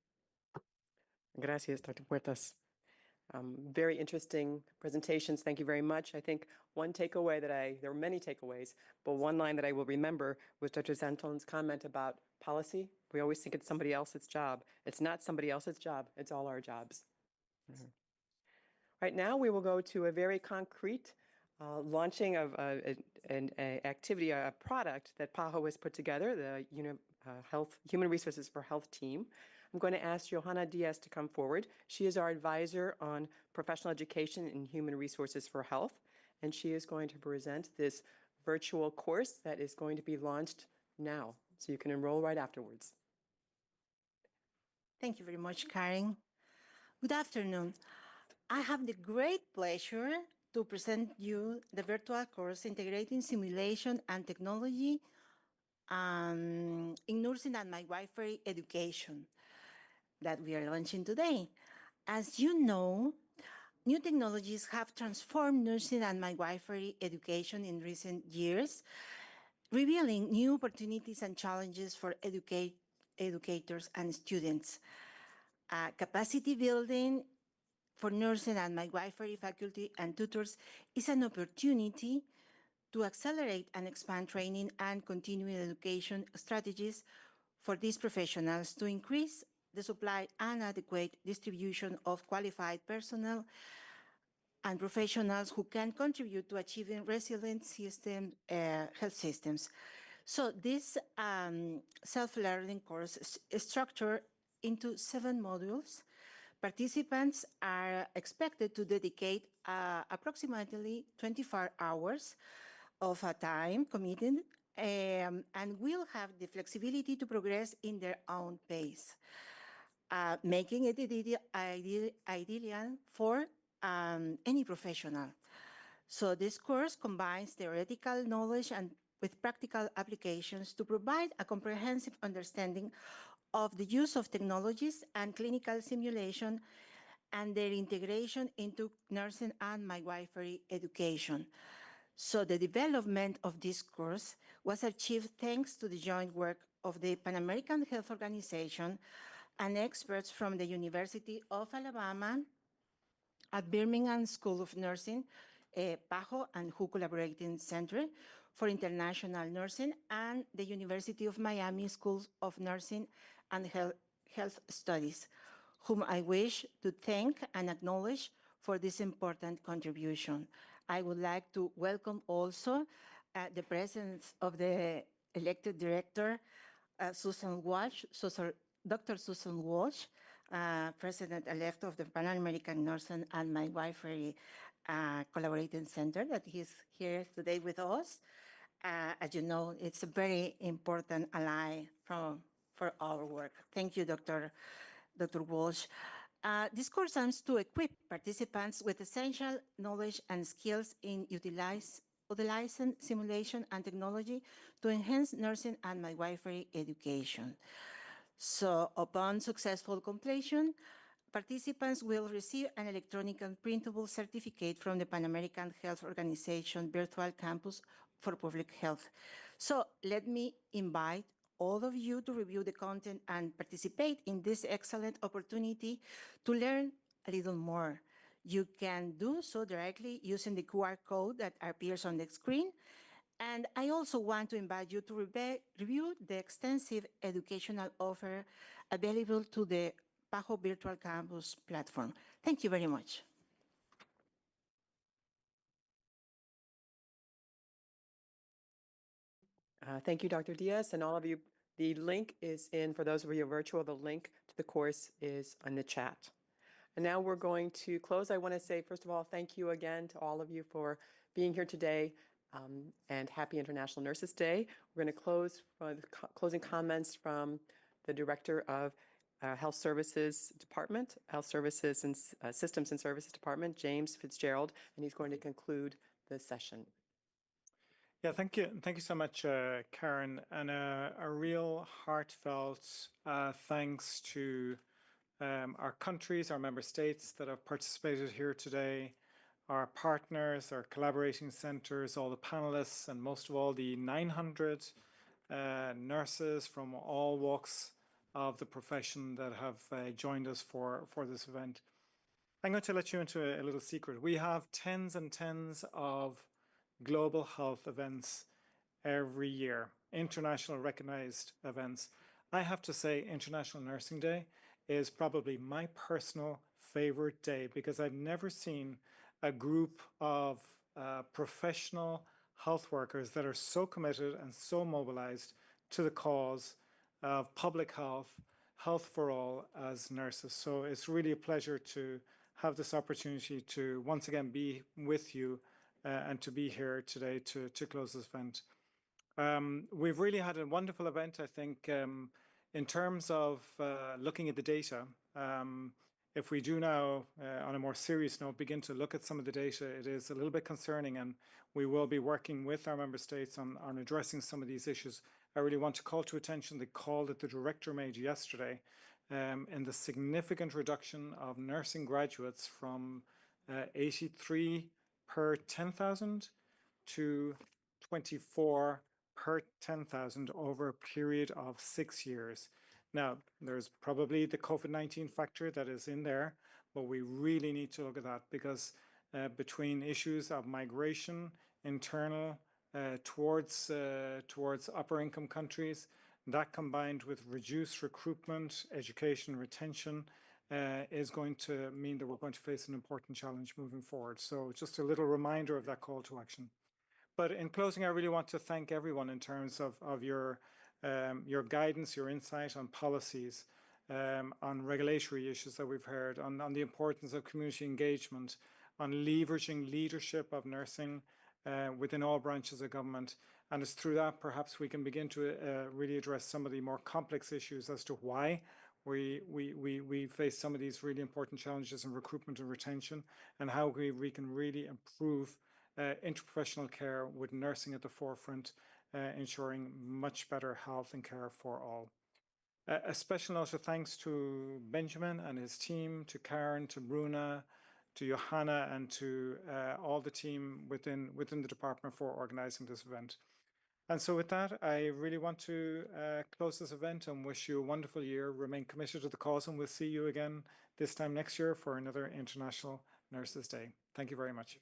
Gracias, Dr. Puertas. Very interesting presentations. Thank you very much. I think one takeaway there were many takeaways, but one line that I will remember was Dr. Zanton's comment about policy. We always think it's somebody else's job. It's not somebody else's job. It's all our jobs. Right now, we will go to a very concrete launching of an activity, a product that PAHO has put together, the Human Resources for Health team. I'm going to ask Johanna Diaz to come forward. She is our advisor on professional education in human resources for health, and she is going to present this virtual course that is going to be launched now, so you can enroll right afterwards. Thank you very much, Karen. Good afternoon. I have the great pleasure to present you the virtual course integrating simulation and technology in nursing and midwifery education that we are launching today. As you know, new technologies have transformed nursing and midwifery education in recent years, revealing new opportunities and challenges for educators and students. Capacity building for nursing and midwifery faculty and tutors is an opportunity to accelerate and expand training and continuing education strategies for these professionals to increase the supply and adequate distribution of qualified personnel and professionals who can contribute to achieving resilient health systems. So this self-learning course is structured into 7 modules. Participants are expected to dedicate approximately 24 hours of time committed and will have the flexibility to progress in their own pace, making it ideal for any professional. So this course combines theoretical knowledge and with practical applications to provide a comprehensive understanding of the use of technologies and clinical simulation and their integration into nursing and midwifery education. So the development of this course was achieved thanks to the joint work of the Pan American Health Organization and experts from the University of Alabama, at Birmingham School of Nursing, PAHO and WHO Collaborating Center for International Nursing, and the University of Miami School of Nursing and Health Studies, whom I wish to thank and acknowledge for this important contribution. I would like to welcome also the presence of the elected director, Susan Walsh, Dr. Susan Walsh, President-elect of the Pan American Nursing and Midwifery Collaborating Center, that is here today with us. As you know, it's a very important ally for our work. Thank you, Dr. Walsh. This course aims to equip participants with essential knowledge and skills in utilizing simulation and technology to enhance nursing and midwifery education. So upon successful completion, participants will receive an electronic and printable certificate from the Pan American Health Organization Virtual Campus for Public Health. So let me invite all of you to review the content and participate in this excellent opportunity to learn a little more. You can do so directly using the QR code that appears on the screen. And I also want to invite you to review the extensive educational offer available to the PAHO Virtual Campus platform. Thank you very much. Thank you, Dr. Diaz, and all of you. The link is in, for those of you virtual, the link to the course is in the chat. And now we're going to close. I want to say, first of all, thank you again to all of you for being here today. And happy International Nurses Day. We're going to close with closing comments from the Director of Health Services Department, Health Services and Systems and Services Department, James Fitzgerald, and he's going to conclude the session. Yeah, thank you. Thank you so much, Karen, and a real heartfelt thanks to our countries, our member states that have participated here today, our partners, our collaborating centers, all the panelists, and most of all the 900 nurses from all walks of the profession that have joined us for this event. I'm going to let you into a little secret. We have tens and tens of global health events every year, international recognized events. I have to say International Nursing Day is probably my personal favorite day because I've never seen a group of professional health workers that are so committed and so mobilized to the cause of public health, health for all as nurses. So it's really a pleasure to have this opportunity to once again be with you and to be here today to close this event. We've really had a wonderful event, I think, in terms of looking at the data. If we do now, on a more serious note, begin to look at some of the data, it is a little bit concerning, and we will be working with our member states on addressing some of these issues. I really want to call to attention the call that the director made yesterday in the significant reduction of nursing graduates from 83 per 10,000 to 24 per 10,000 over a period of 6 years. Now, there's probably the COVID-19 factor that is in there, but we really need to look at that because between issues of migration, internal towards upper income countries, that combined with reduced recruitment, education, retention, is going to mean that we're going to face an important challenge moving forward. So just a little reminder of that call to action. But in closing, I really want to thank everyone in terms of your guidance, your insight on policies, on regulatory issues that we've heard, on the importance of community engagement, on leveraging leadership of nursing within all branches of government. And it's through that perhaps we can begin to really address some of the more complex issues as to why we face some of these really important challenges in recruitment and retention, and how we can really improve interprofessional care with nursing at the forefront, ensuring much better health and care for all. A special note of thanks to Benjamin and his team, to Karen, to Bruna, to Johanna, and to all the team within the department for organizing this event. And so with that, I really want to close this event and wish you a wonderful year. Remain committed to the cause, and we'll see you again this time next year for another International Nurses Day. Thank you very much.